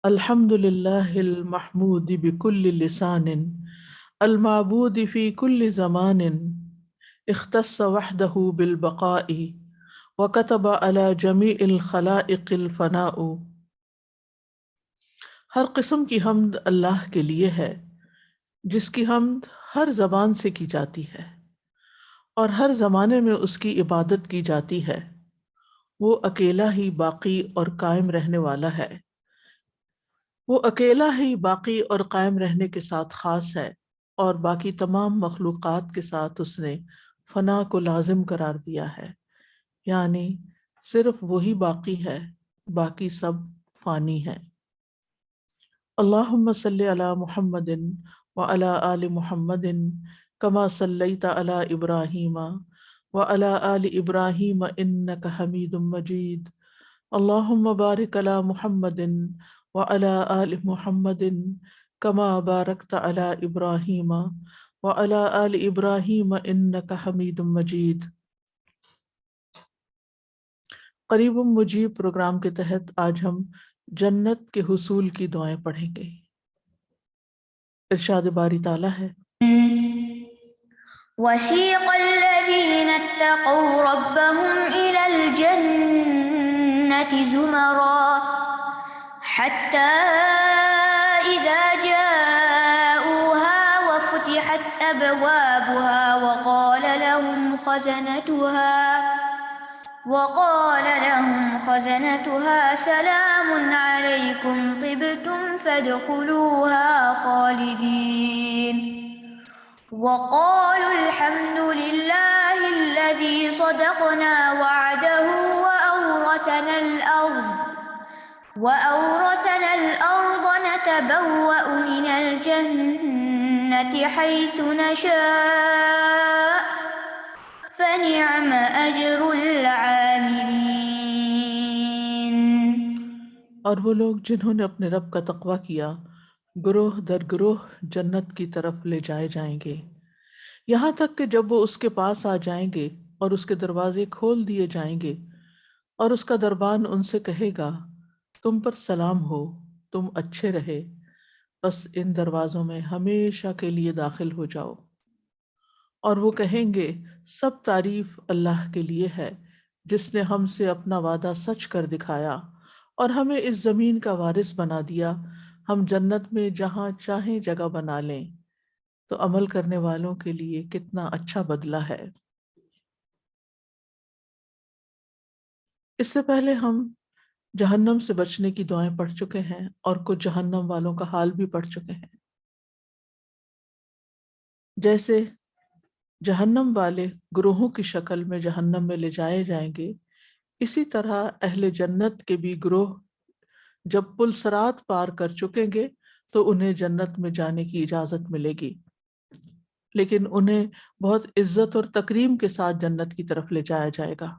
الحمد لله المحمود بكل لسان المعبود في كل زمان اختص وحده بالبقاء وكتب على جميع الخلائق الفناء۔ ہر قسم کی حمد اللہ کے لیے ہے جس کی حمد ہر زبان سے کی جاتی ہے اور ہر زمانے میں اس کی عبادت کی جاتی ہے۔ وہ اکیلا ہی باقی اور قائم رہنے والا ہے، وہ اکیلا ہی باقی اور قائم رہنے کے ساتھ خاص ہے، اور باقی تمام مخلوقات کے ساتھ اس نے فنا کو لازم قرار دیا ہے، یعنی صرف وہی باقی ہے، باقی سب فانی ہے۔ اللہم صلی علی محمد وعلی آل محمد کما صلیت علی ابراہیم وعلی آل ابراہیم انک حمید مجید۔ اللہم بارک علی محمد وعلی آل محمد کما بارکت علی ابراہیم وعلی آل ابراہیم انک حمید مجید۔ قریب مجیب پروگرام کے تحت آج ہم جنت کے حصول کی دعائیں پڑھیں گے۔ ارشاد باری تعالیٰ ہے، وسيق الذين اتقوا ربهم إلى الجنة زمرا حتى إذا جاءوها وفتحت أبوابها وقال لهم خزنتها سلام عليكم طبتم فادخلوها خالدين وقالوا الحمد لله الذي صدقنا وعده وأورثنا الأرض نتبوأ من الجنة حيث نشاء فنعم أجر العاملين۔ اور وہ لوگ جنہوں نے اپنے رب کا تقوی کیا گروہ در گروہ جنت کی طرف لے جائے جائیں گے، یہاں تک کہ جب وہ اس کے پاس آ جائیں گے اور اس کے دروازے کھول دیے جائیں گے اور اس کا دربان ان سے کہے گا تم پر سلام ہو، تم اچھے رہے، بس ان دروازوں میں ہمیشہ کے لیے داخل ہو جاؤ۔ اور وہ کہیں گے سب تعریف اللہ کے لیے ہے جس نے ہم سے اپنا وعدہ سچ کر دکھایا اور ہمیں اس زمین کا وارث بنا دیا، ہم جنت میں جہاں چاہیں جگہ بنا لیں، تو عمل کرنے والوں کے لیے کتنا اچھا بدلہ ہے۔ اس سے پہلے ہم جہنم سے بچنے کی دعائیں پڑھ چکے ہیں اور کچھ جہنم والوں کا حال بھی پڑھ چکے ہیں۔ جیسے جہنم والے گروہوں کی شکل میں جہنم میں لے جائے جائیں گے، اسی طرح اہل جنت کے بھی گروہ جب پل صراط پار کر چکیں گے تو انہیں جنت میں جانے کی اجازت ملے گی، لیکن انہیں بہت عزت اور تکریم کے ساتھ جنت کی طرف لے جایا جائے گا۔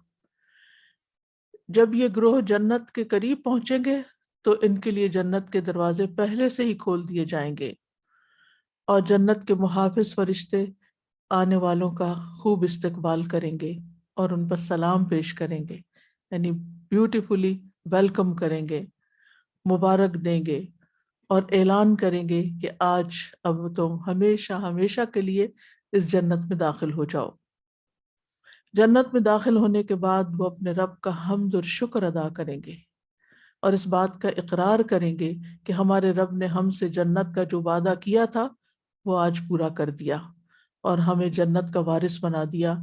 جب یہ گروہ جنت کے قریب پہنچیں گے تو ان کے لیے جنت کے دروازے پہلے سے ہی کھول دیے جائیں گے، اور جنت کے محافظ فرشتے آنے والوں کا خوب استقبال کریں گے اور ان پر سلام پیش کریں گے، یعنی بیوٹیفلی ویلکم کریں گے، مبارک دیں گے اور اعلان کریں گے کہ آج اب تم ہمیشہ ہمیشہ کے لیے اس جنت میں داخل ہو جاؤ۔ جنت میں داخل ہونے کے بعد وہ اپنے رب کا حمد اور شکر ادا کریں گے اور اس بات کا اقرار کریں گے کہ ہمارے رب نے ہم سے جنت کا جو وعدہ کیا تھا وہ آج پورا کر دیا اور ہمیں جنت کا وارث بنا دیا،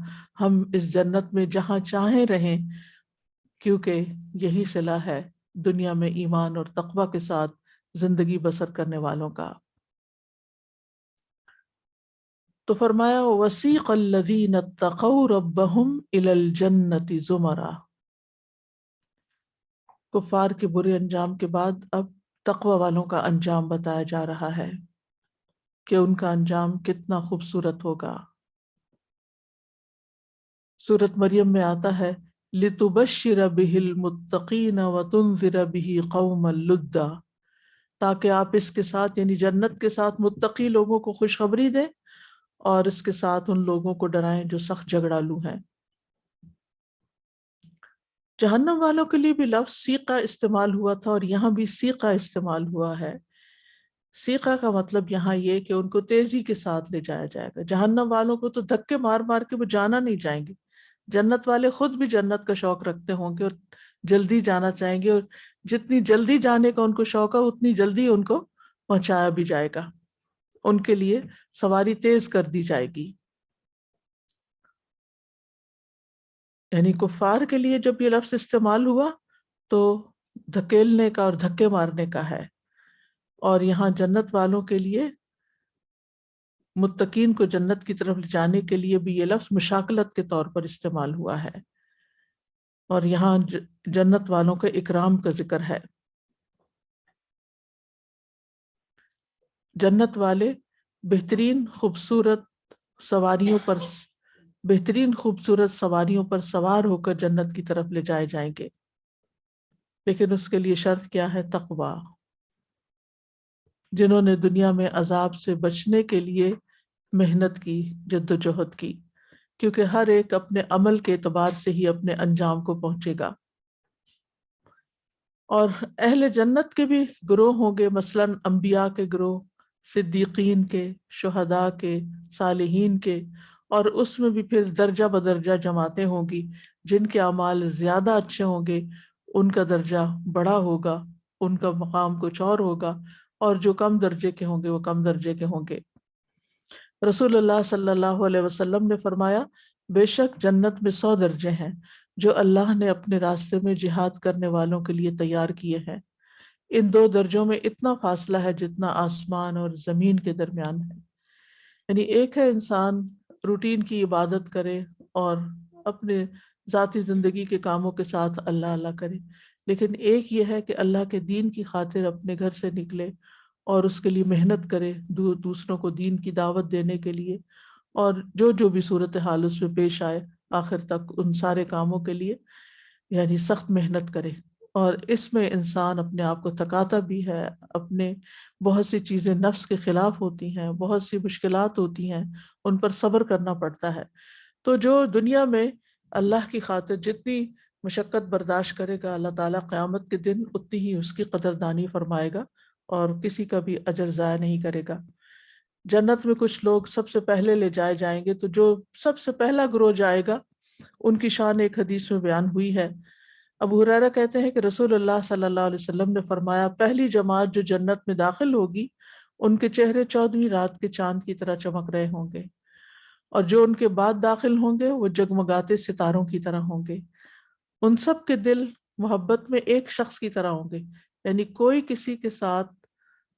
ہم اس جنت میں جہاں چاہیں رہیں، کیونکہ یہی صلہ ہے دنیا میں ایمان اور تقوی کے ساتھ زندگی بسر کرنے والوں کا۔ تو فرمایا وَسِيقَ الَّذِينَ اتَّقَوْا رَبَّهُمْ إِلَى الْجَنَّةِ زُمَرًا۔ کفار کے برے انجام کے بعد اب تقوی والوں کا انجام بتایا جا رہا ہے کہ ان کا انجام کتنا خوبصورت ہوگا۔ سورۃ مریم میں آتا ہے لِتُبَشِّرَ بِهِ الْمُتَّقِينَ وَتُنذِرَ بِهِ قَوْمًا لُدًّا، تاکہ آپ اس کے ساتھ یعنی جنت کے ساتھ متقی لوگوں کو خوشخبری دیں اور اس کے ساتھ ان لوگوں کو ڈرائیں جو سخت جھگڑالو ہیں۔ جہنم والوں کے لیے بھی لفظ سیقہ استعمال ہوا تھا اور یہاں بھی سیقہ استعمال ہوا ہے۔ سیقہ کا مطلب یہاں یہ کہ ان کو تیزی کے ساتھ لے جایا جائے گا۔ جہنم والوں کو تو دھکے مار مار کے وہ جانا نہیں چاہیں گے، جنت والے خود بھی جنت کا شوق رکھتے ہوں گے اور جلدی جانا چاہیں گے، اور جتنی جلدی جانے کا ان کو شوق ہے اتنی جلدی ان کو پہنچایا بھی جائے گا، ان کے لیے سواری تیز کر دی جائے گی۔ یعنی کفار کے لیے جب یہ لفظ استعمال ہوا تو دھکیلنے کا اور دھکے مارنے کا ہے، اور یہاں جنت والوں کے لیے، متقین کو جنت کی طرف لے جانے کے لیے بھی یہ لفظ مشاکلت کے طور پر استعمال ہوا ہے، اور یہاں جنت والوں کے اکرام کا ذکر ہے۔ جنت والے بہترین خوبصورت سواریوں پر سوار ہو کر جنت کی طرف لے جائے جائیں گے، لیکن اس کے لیے شرط کیا ہے؟ تقویٰ۔ جنہوں نے دنیا میں عذاب سے بچنے کے لیے محنت کی، جد و جہد کی، کیونکہ ہر ایک اپنے عمل کے اعتبار سے ہی اپنے انجام کو پہنچے گا۔ اور اہل جنت کے بھی گروہ ہوں گے، مثلاً انبیاء کے گروہ، صدیقین کے، شہداء کے، صالحین کے، اور اس میں بھی پھر درجہ بدرجہ جماعتیں ہوں گی۔ جن کے اعمال زیادہ اچھے ہوں گے ان کا درجہ بڑا ہوگا، ان کا مقام کچھ اور ہوگا، اور جو کم درجے کے ہوں گے وہ کم درجے کے ہوں گے۔ رسول اللہ صلی اللہ علیہ وسلم نے فرمایا، بے شک جنت میں 100 درجے ہیں جو اللہ نے اپنے راستے میں جہاد کرنے والوں کے لیے تیار کیے ہیں۔ ان 2 درجوں میں اتنا فاصلہ ہے جتنا آسمان اور زمین کے درمیان ہے۔ یعنی ایک ہے انسان روٹین کی عبادت کرے اور اپنے ذاتی زندگی کے کاموں کے ساتھ اللہ اللہ کرے، لیکن ایک یہ ہے کہ اللہ کے دین کی خاطر اپنے گھر سے نکلے اور اس کے لیے محنت کرے، دوسروں کو دین کی دعوت دینے کے لیے، اور جو بھی صورتحال اس میں پیش آئے آخر تک ان سارے کاموں کے لیے یعنی سخت محنت کرے۔ اور اس میں انسان اپنے آپ کو تھکاتا بھی ہے، اپنے بہت سی چیزیں نفس کے خلاف ہوتی ہیں، بہت سی مشکلات ہوتی ہیں، ان پر صبر کرنا پڑتا ہے۔ تو جو دنیا میں اللہ کی خاطر جتنی مشقت برداشت کرے گا، اللہ تعالیٰ قیامت کے دن اتنی ہی اس کی قدردانی فرمائے گا اور کسی کا بھی اجر ضائع نہیں کرے گا۔ جنت میں کچھ لوگ سب سے پہلے لے جائے جائیں گے، تو جو سب سے پہلا گروہ جائے گا ان کی شان ایک حدیث میں بیان ہوئی ہے۔ ابو ہریرہ کہتے ہیں کہ رسول اللہ صلی اللہ علیہ وسلم نے فرمایا، پہلی جماعت جو جنت میں داخل ہوگی ان کے چہرے 14ویں رات کے چاند کی طرح چمک رہے ہوں گے، اور جو ان کے بعد داخل ہوں گے وہ جگمگاتے ستاروں کی طرح ہوں گے۔ ان سب کے دل محبت میں ایک شخص کی طرح ہوں گے، یعنی کوئی کسی کے ساتھ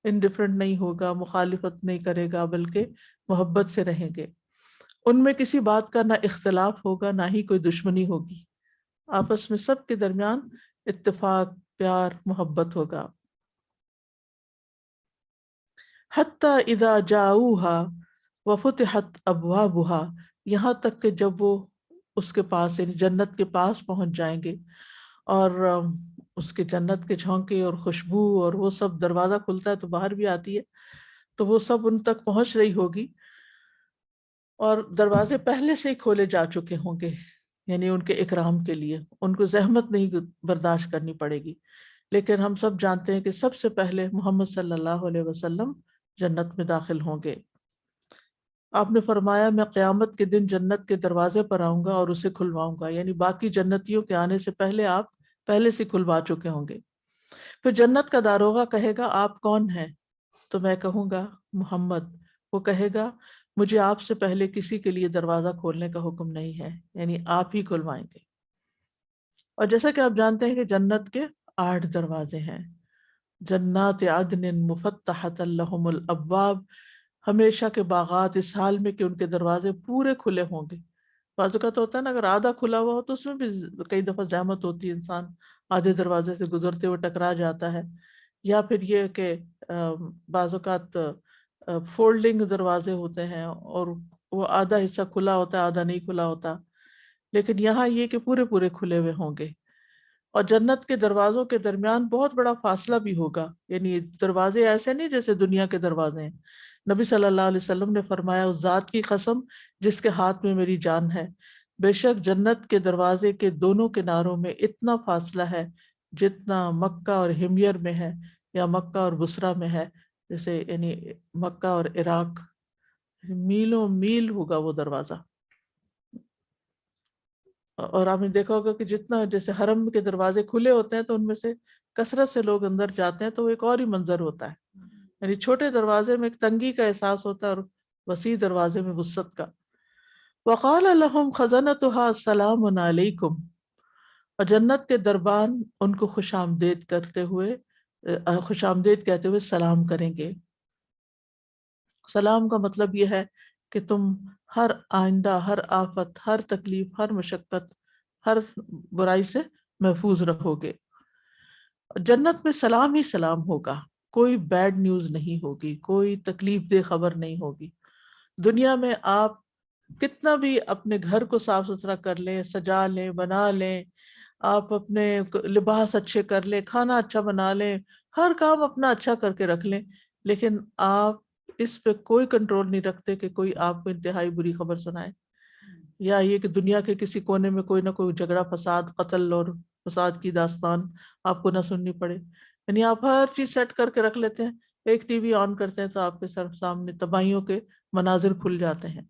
انڈیفرنٹ نہیں ہوگا، مخالفت نہیں کرے گا، بلکہ محبت سے رہیں گے۔ ان میں کسی بات کا نہ اختلاف ہوگا نہ ہی کوئی دشمنی ہوگی، آپس میں سب کے درمیان اتفاق، پیار، محبت ہوگا۔ حتی اذا جاؤوها وفتحت ابوابها، یہاں تک کہ جب وہ اس کے پاس یعنی جنت کے پاس پہنچ جائیں گے، اور اس کے جنت کے جھونکے اور خوشبو اور وہ سب، دروازہ کھلتا ہے تو باہر بھی آتی ہے، تو وہ سب ان تک پہنچ رہی ہوگی، اور دروازے پہلے سے ہی کھولے جا چکے ہوں گے، یعنی ان کے اکرام کے لیے ان کو زحمت نہیں برداشت کرنی پڑے گی۔ لیکن ہم سب جانتے ہیں کہ سب سے پہلے محمد صلی اللہ علیہ وسلم جنت میں داخل ہوں گے۔ آپ نے فرمایا، میں قیامت کے دن جنت کے دروازے پر آؤں گا اور اسے کھلواؤں گا، یعنی باقی جنتیوں کے آنے سے پہلے آپ پہلے سے کھلوا چکے ہوں گے۔ پھر جنت کا داروغہ کہے گا، آپ کون ہیں؟ تو میں کہوں گا محمد۔ وہ کہے گا، مجھے آپ سے پہلے کسی کے لیے دروازہ کھولنے کا حکم نہیں ہے، یعنی آپ ہی کھلوائیں گے۔ اور جیسا کہ آپ جانتے ہیں کہ جنت کے 8 دروازے ہیں، جنات عدن مفتحۃ لہم الابواب، ہمیشہ کے باغات اس حال میں کہ ان کے دروازے پورے کھلے ہوں گے۔ بعض اوقات ہوتا ہے نا، اگر آدھا کھلا ہوا ہو تو اس میں بھی کئی دفعہ زحمت ہوتی ہے، انسان آدھے دروازے سے گزرتے ہوئے ٹکرا جاتا ہے، یا پھر یہ کہ بعض اوقات فولڈنگ دروازے ہوتے ہیں اور وہ آدھا حصہ کھلا ہوتا ہے آدھا نہیں کھلا ہوتا، لیکن یہاں یہ کہ پورے پورے کھلے ہوئے ہوں گے۔ اور جنت کے دروازوں کے درمیان بہت بڑا فاصلہ بھی ہوگا، یعنی دروازے ایسے نہیں جیسے دنیا کے دروازے ہیں۔ نبی صلی اللہ علیہ وسلم نے فرمایا، اس ذات کی قسم جس کے ہاتھ میں میری جان ہے، بے شک جنت کے دروازے کے دونوں کناروں میں اتنا فاصلہ ہے جتنا مکہ اور ہمیر میں ہے یا مکہ اور بصرہ میں ہے، جیسے یعنی مکہ اور عراق، میلوں میل ہوگا وہ دروازہ۔ اور آپ نے دیکھا ہوگا کہ جتنا جیسے حرم کے دروازے کھلے ہوتے ہیں تو ان میں سے کثرت سے لوگ اندر جاتے ہیں تو وہ ایک اور ہی منظر ہوتا ہے، یعنی چھوٹے دروازے میں ایک تنگی کا احساس ہوتا ہے اور وسیع دروازے میں وسعت کا۔ وقال لهم خزنتها السلام علیکم، اور جنت کے دربان ان کو خوش آمدید کرتے ہوئے خوش آمدید کہتے ہوئے سلام کریں گے۔ سلام کا مطلب یہ ہے کہ تم ہر آئندہ، ہر آفت، ہر تکلیف، ہر مشقت، ہر برائی سے محفوظ رہو گے۔ جنت میں سلام ہی سلام ہوگا، کوئی بیڈ نیوز نہیں ہوگی، کوئی تکلیف دہ خبر نہیں ہوگی۔ دنیا میں آپ کتنا بھی اپنے گھر کو صاف ستھرا کر لیں، سجا لیں، بنا لیں، آپ اپنے لباس اچھے کر لیں، کھانا اچھا بنا لیں، ہر کام اپنا اچھا کر کے رکھ لیں، لیکن آپ اس پہ کوئی کنٹرول نہیں رکھتے کہ کوئی آپ کو انتہائی بری خبر سنائے، یا یہ کہ دنیا کے کسی کونے میں کوئی نہ کوئی جھگڑا، فساد، قتل اور فساد کی داستان آپ کو نہ سننی پڑے۔ یعنی آپ ہر چیز سیٹ کر کے رکھ لیتے ہیں، ایک ٹی وی آن کرتے ہیں تو آپ کے سر سامنے تباہیوں کے مناظر کھل جاتے ہیں۔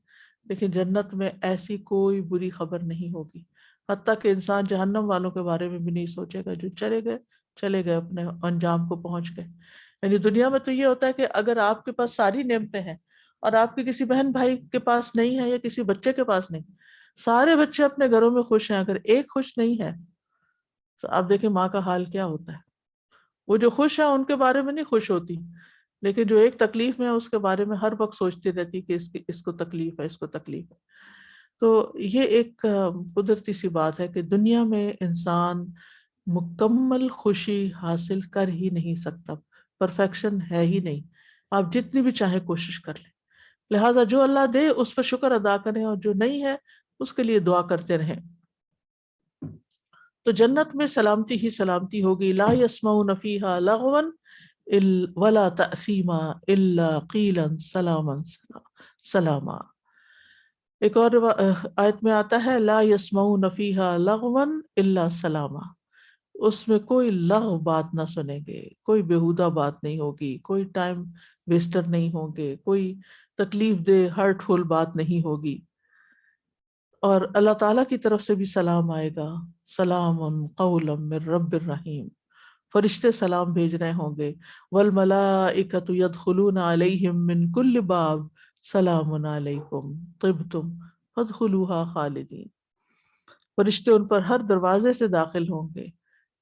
لیکن جنت میں ایسی کوئی بری خبر نہیں ہوگی، حتیٰ کہ انسان جہنم والوں کے بارے میں بھی نہیں سوچے گا، جو چلے گئے اپنے انجام کو پہنچ گئے۔ یعنی دنیا میں تو یہ ہوتا ہے کہ اگر آپ کے پاس ساری نعمتیں ہیں اور آپ کے کسی بہن بھائی کے پاس نہیں ہے یا کسی بچے کے پاس نہیں، سارے بچے اپنے گھروں میں خوش ہیں، اگر ایک خوش نہیں ہے تو آپ دیکھیں ماں کا حال کیا ہوتا ہے۔ وہ جو خوش ہیں ان کے بارے میں نہیں خوش ہوتی، لیکن جو ایک تکلیف میں ہے اس کے بارے میں ہر وقت سوچتی رہتی کہ اس کو تکلیف ہے، اس کو تکلیف ہے۔ تو یہ ایک قدرتی سی بات ہے کہ دنیا میں انسان مکمل خوشی حاصل کر ہی نہیں سکتا، پرفیکشن ہے ہی نہیں، آپ جتنی بھی چاہے کوشش کر لیں۔ لہٰذا جو اللہ دے اس پر شکر ادا کریں، اور جو نہیں ہے اس کے لیے دعا کرتے رہیں۔ تو جنت میں سلامتی ہی سلامتی ہوگی، لا یسمعون فیہا لغوا ولا تأثیما الا قیلا سلاما سلاما۔ ایک اور آیت میں آتا ہے لا یسمعون فیہا لغوا الا سلاما، اس میں کوئی لغو بات نہ سنیں گے، کوئی بیہودہ بات نہیں ہوگی، کوئی ٹائم ویسٹر نہیں ہوں گے، کوئی تکلیف دہ ہرٹ فل بات نہیں ہوگی، اور اللہ تعالیٰ کی طرف سے بھی سلام آئے گا، سلام قولا من رب الرحیم، فرشتے سلام بھیج رہے ہوں گے، والملائکۃ یدخلون علیہم من کل باب سلام علیکم طبتم فادخلوها خالدین، فرشتے ان پر ہر دروازے سے داخل ہوں گے،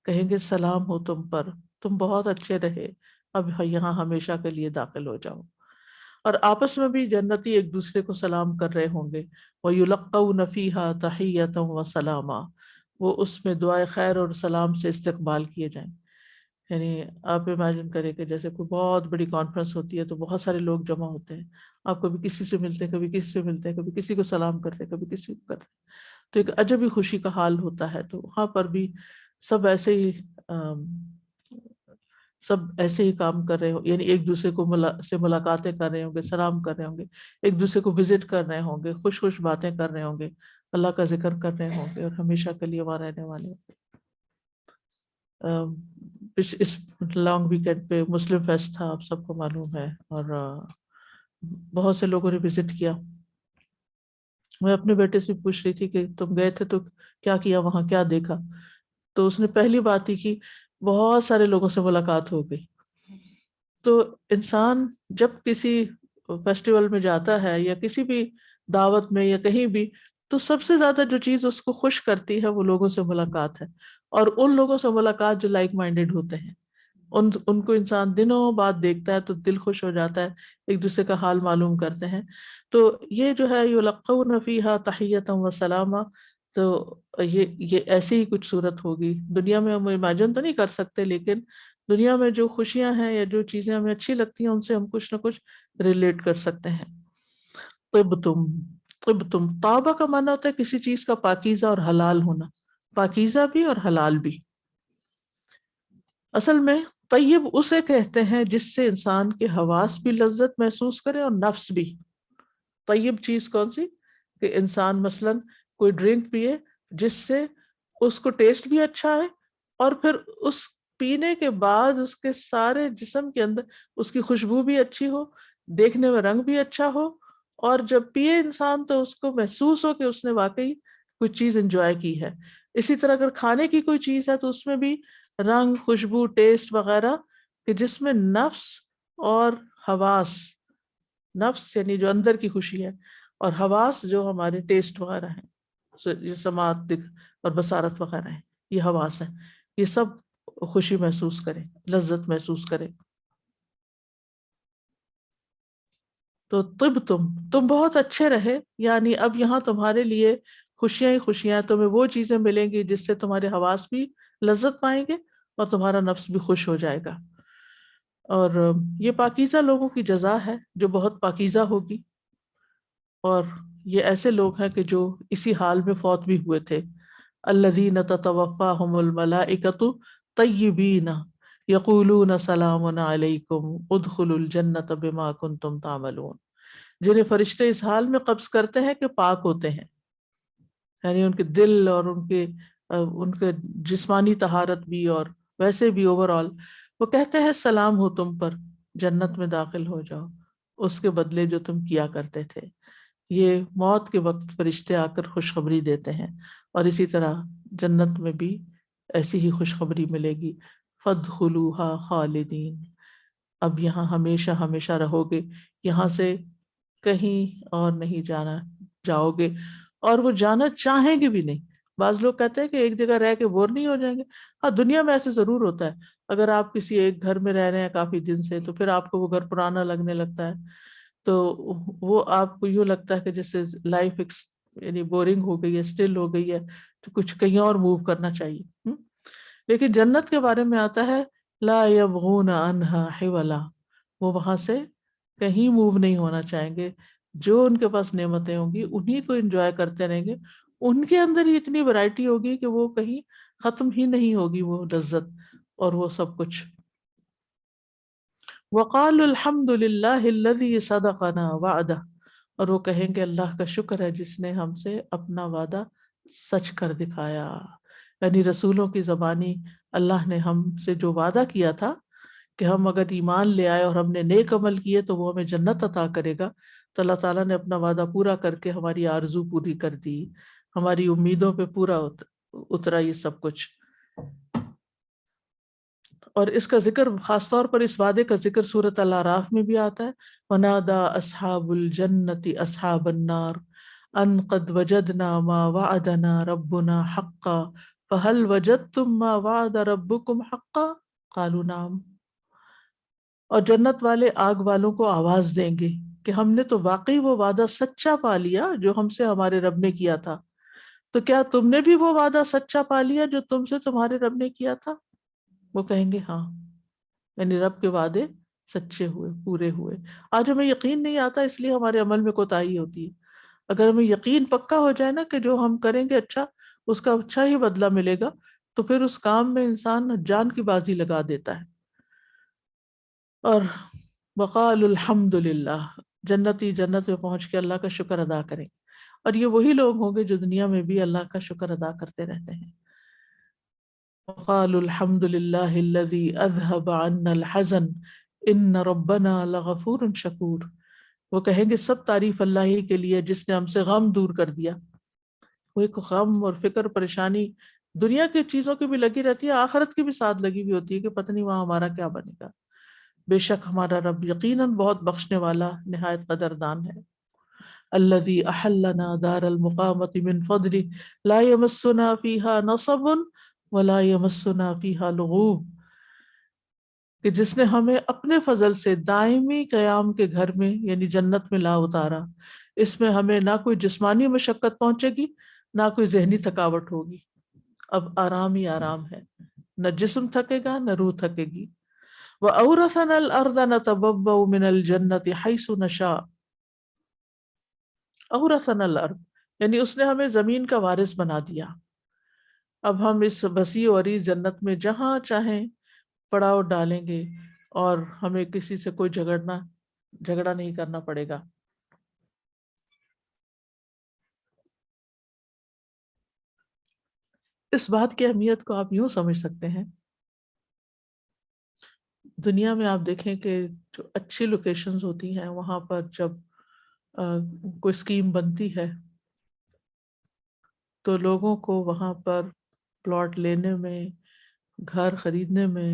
کہیں گے سلام ہو تم پر، تم بہت اچھے رہے، اب یہاں ہمیشہ کے لیے داخل ہو جاؤ۔ اور آپس میں بھی جنتی ایک دوسرے کو سلام کر رہے ہوں گے، وَيُلَقَّوْنَ فِيهَا تَحِيَّةً وَسَلَامًا، وہ اس میں دعائے خیر اور سلام سے استقبال کیے جائیں۔ یعنی آپ امیجن کریں کہ جیسے کوئی بہت بڑی کانفرنس ہوتی ہے تو بہت سارے لوگ جمع ہوتے ہیں، آپ کبھی کسی سے ملتے ہیں، کبھی کسی سے ملتے ہیں، کبھی کسی کو سلام کرتے ہیں، کبھی کسی کو کرتے ہیں، تو ایک عجب ہی خوشی کا حال ہوتا ہے۔ تو وہاں پر بھی سب ایسے ہی سب ایسے ہی کام کر رہے ہو، یعنی ایک دوسرے کو سے ملاقاتیں کر رہے ہوں گے، سلام کر رہے ہوں گے، ایک دوسرے کو وزٹ کر رہے ہوں گے، خوش خوش باتیں کر رہے ہوں گے، اللہ کا ذکر کر رہے ہوں گے، اور ہمیشہ کے لیے وہاں رہنے والے ہوں گے۔ اس لانگ ویکینڈ پہ مسلم فیسٹ تھا، آپ سب کو معلوم ہے، اور بہت سے لوگوں نے وزٹ کیا۔ میں اپنے بیٹے سے پوچھ رہی تھی کہ تم گئے تھے تو کیا کیا وہاں، کیا دیکھا، تو اس نے پہلی بات ہی کی بہت سارے لوگوں سے ملاقات ہو گئی۔ تو انسان جب کسی فیسٹیول میں جاتا ہے یا کسی بھی دعوت میں یا کہیں بھی، تو سب سے زیادہ جو چیز اس کو خوش کرتی ہے وہ لوگوں سے ملاقات ہے، اور ان لوگوں سے ملاقات جو لائک مائنڈیڈ ہوتے ہیں، ان کو انسان دنوں بعد دیکھتا ہے تو دل خوش ہو جاتا ہے، ایک دوسرے کا حال معلوم کرتے ہیں۔ تو یہ جو ہے یلقون فیہا تحیۃ و سلاما، تو یہ ایسی ہی کچھ صورت ہوگی۔ دنیا میں ہم امیجن تو نہیں کر سکتے، لیکن دنیا میں جو خوشیاں ہیں یا جو چیزیں ہمیں اچھی لگتی ہیں ان سے ہم کچھ نہ کچھ ریلیٹ کر سکتے ہیں۔ طبتم طابہ کا معنی ہوتا ہے کسی چیز کا پاکیزہ اور حلال ہونا، پاکیزہ بھی اور حلال بھی۔ اصل میں طیب اسے کہتے ہیں جس سے انسان کے حواس بھی لذت محسوس کرے اور نفس بھی۔ طیب چیز کون سی؟ کہ انسان مثلاً کوئی ڈرنک پیے جس سے اس کو ٹیسٹ بھی اچھا ہے اور پھر اس پینے کے بعد اس کے سارے جسم کے اندر اس کی خوشبو بھی اچھی ہو، دیکھنے میں رنگ بھی اچھا ہو، اور جب پیے انسان تو اس کو محسوس ہو کہ اس نے واقعی کوئی چیز انجوائے کی ہے۔ اسی طرح اگر کھانے کی کوئی چیز ہے تو اس میں بھی رنگ، خوشبو، ٹیسٹ وغیرہ، کہ جس میں نفس اور حواس، نفس یعنی جو اندر کی خوشی ہے، اور حواس جو ہمارے ٹیسٹ وغیرہ ہیں، یہ سماعت، دکھ اور بصارت وغیرہ ہیں، یہ حواس ہیں، یہ سب خوشی محسوس کریں، لذت محسوس کریں۔ تو طب تم بہت اچھے رہے، یعنی اب یہاں تمہارے لیے خوشیاں ہی خوشیاں، تمہیں وہ چیزیں ملیں گی جس سے تمہارے حواس بھی لذت پائیں گے اور تمہارا نفس بھی خوش ہو جائے گا۔ اور یہ پاکیزہ لوگوں کی جزا ہے جو بہت پاکیزہ ہوگی، اور یہ ایسے لوگ ہیں کہ جو اسی حال میں فوت بھی ہوئے تھے۔ الذین تتوفاہم الملائکۃ طیبین یقولون سلام علیکم ادخلوا الجنۃ بما کنتم تعملون، جنہیں فرشتے اس حال میں قبض کرتے ہیں کہ پاک ہوتے ہیں، یعنی ان کے دل اور ان کے جسمانی طہارت بھی اور ویسے بھی اوور آل، وہ کہتے ہیں سلام ہو تم پر، جنت میں داخل ہو جاؤ اس کے بدلے جو تم کیا کرتے تھے۔ یہ موت کے وقت فرشتے آ کر خوشخبری دیتے ہیں، اور اسی طرح جنت میں بھی ایسی ہی خوشخبری ملے گی، فادخلوها خالدین، اب یہاں ہمیشہ ہمیشہ رہو گے، یہاں سے کہیں اور نہیں جاؤ گے، اور وہ جانا چاہیں گے بھی نہیں۔ بعض لوگ کہتے ہیں کہ ایک جگہ رہ کے بور نہیں ہو جائیں گے، ہاں دنیا میں ایسے ضرور ہوتا ہے، اگر آپ کسی ایک گھر میں رہ رہے ہیں کافی دن سے تو پھر آپ کو وہ گھر پرانا لگنے لگتا ہے، تو وہ آپ کو یوں لگتا ہے کہ جیسے لائف یعنی بورنگ ہو گئی ہے، اسٹل ہو گئی ہے، تو کچھ کہیں اور موو کرنا چاہیے۔ لیکن جنت کے بارے میں آتا ہے لا یبغون عنہا حولا، وہ وہاں سے کہیں موو نہیں ہونا چاہیں گے، جو ان کے پاس نعمتیں ہوں گی انہیں کو انجوائے کرتے رہیں گے، ان کے اندر ہی اتنی ورائٹی ہوگی کہ وہ کہیں ختم ہی نہیں ہوگی وہ لذت اور وہ سب کچھ۔ وقالوا الحمد للہ الذی صدقنا وعدہ، اور وہ کہیں گے اللہ کا شکر ہے جس نے ہم سے اپنا وعدہ سچ کر دکھایا، یعنی رسولوں کی زبانی اللہ نے ہم سے جو وعدہ کیا تھا کہ ہم اگر ایمان لے آئے اور ہم نے نیک عمل کیے تو وہ ہمیں جنت عطا کرے گا، تو اللہ تعالیٰ نے اپنا وعدہ پورا کر کے ہماری آرزو پوری کر دی، ہماری امیدوں پہ پورا اترا یہ سب کچھ۔ اور اس کا ذکر خاص طور پر اس وعدے کا ذکر سورۃ الاعراف میں بھی آتا ہے، وَنَادَى أَصْحَابُ الْجَنَّةِ أَصْحَابَ النَّارِ أَنْ قَدْ وَجَدْنَا مَا وَعَدَنَا رَبُّنَا حَقًّا فَهَلْ وَجَدْتُم مَّا وَعَدَ رَبُّكُمْ حَقًّا قَالُوا نَعَمْ، اور جنت والے آگ والوں کو آواز دیں گے کہ ہم نے تو واقعی وہ وعدہ سچا پا لیا جو ہم سے ہمارے رب نے کیا تھا، تو کیا تم نے بھی وہ وعدہ سچا پا لیا جو تم سے تمہارے رب نے کیا تھا؟ وہ کہیں گے ہاں، یعنی رب کے وعدے سچے ہوئے، پورے ہوئے۔ آج ہمیں یقین نہیں آتا اس لیے ہمارے عمل میں کوتاہی ہوتی ہے، اگر ہمیں یقین پکا ہو جائے نا کہ جو ہم کریں گے اچھا اس کا اچھا ہی بدلہ ملے گا، تو پھر اس کام میں انسان جان کی بازی لگا دیتا ہے۔ اور وقال الحمد للہ، جنتی جنت میں پہنچ کے اللہ کا شکر ادا کریں، اور یہ وہی لوگ ہوں گے جو دنیا میں بھی اللہ کا شکر ادا کرتے رہتے ہیں۔ وقالوا الحمد للہ الذی اذهب عنا الحزن ان ربنا لغفور شکور، وہ کہیں گے سب تعریف اللہ ہی کے لیے جس نے ہم سے غم دور کر دیا۔ وہ ایک غم اور فکر پریشانی دنیا کی چیزوں کی بھی لگی رہتی ہے، آخرت کی بھی ساتھ لگی ہوئی ہوتی ہے کہ پتہ نہیں وہاں ہمارا کیا بنے گا۔ بے شک ہمارا رب یقیناً بہت بخشنے والا نہایت قدردان ہے۔ الذی احلنا دار المقامۃ من فضلہ لا یمسنا فیہا نصب ولا یمسنا فیہا لغوب، کہ جس نے ہمیں اپنے فضل سے دائمی قیام کے گھر میں یعنی جنت میں لا اتارا، اس میں ہمیں نہ کوئی جسمانی مشقت پہنچے گی نہ کوئی ذہنی تھکاوٹ ہوگی، اب آرام ہی آرام ہے، نہ جسم تھکے گا نہ روح تھکے گی۔ وَأَوْرَثَنَا الْأَرْضَ نَتَبَوَّأُ مِنَ الْجَنَّةِ حَيْثُ نَشَاءُ، اورثنا الارض یعنی اس نے ہمیں زمین کا وارث بنا دیا، اب ہم اس وسیع و عریض جنت میں جہاں چاہیں پڑاؤ ڈالیں گے، اور ہمیں کسی سے کوئی جھگڑا نہیں کرنا پڑے گا۔ اس بات کی اہمیت کو آپ یوں سمجھ سکتے ہیں، دنیا میں آپ دیکھیں کہ جو اچھی لوکیشنز ہوتی ہیں وہاں پر جب کوئی اسکیم بنتی ہے تو لوگوں کو وہاں پر پلاٹ لینے میں، گھر خریدنے میں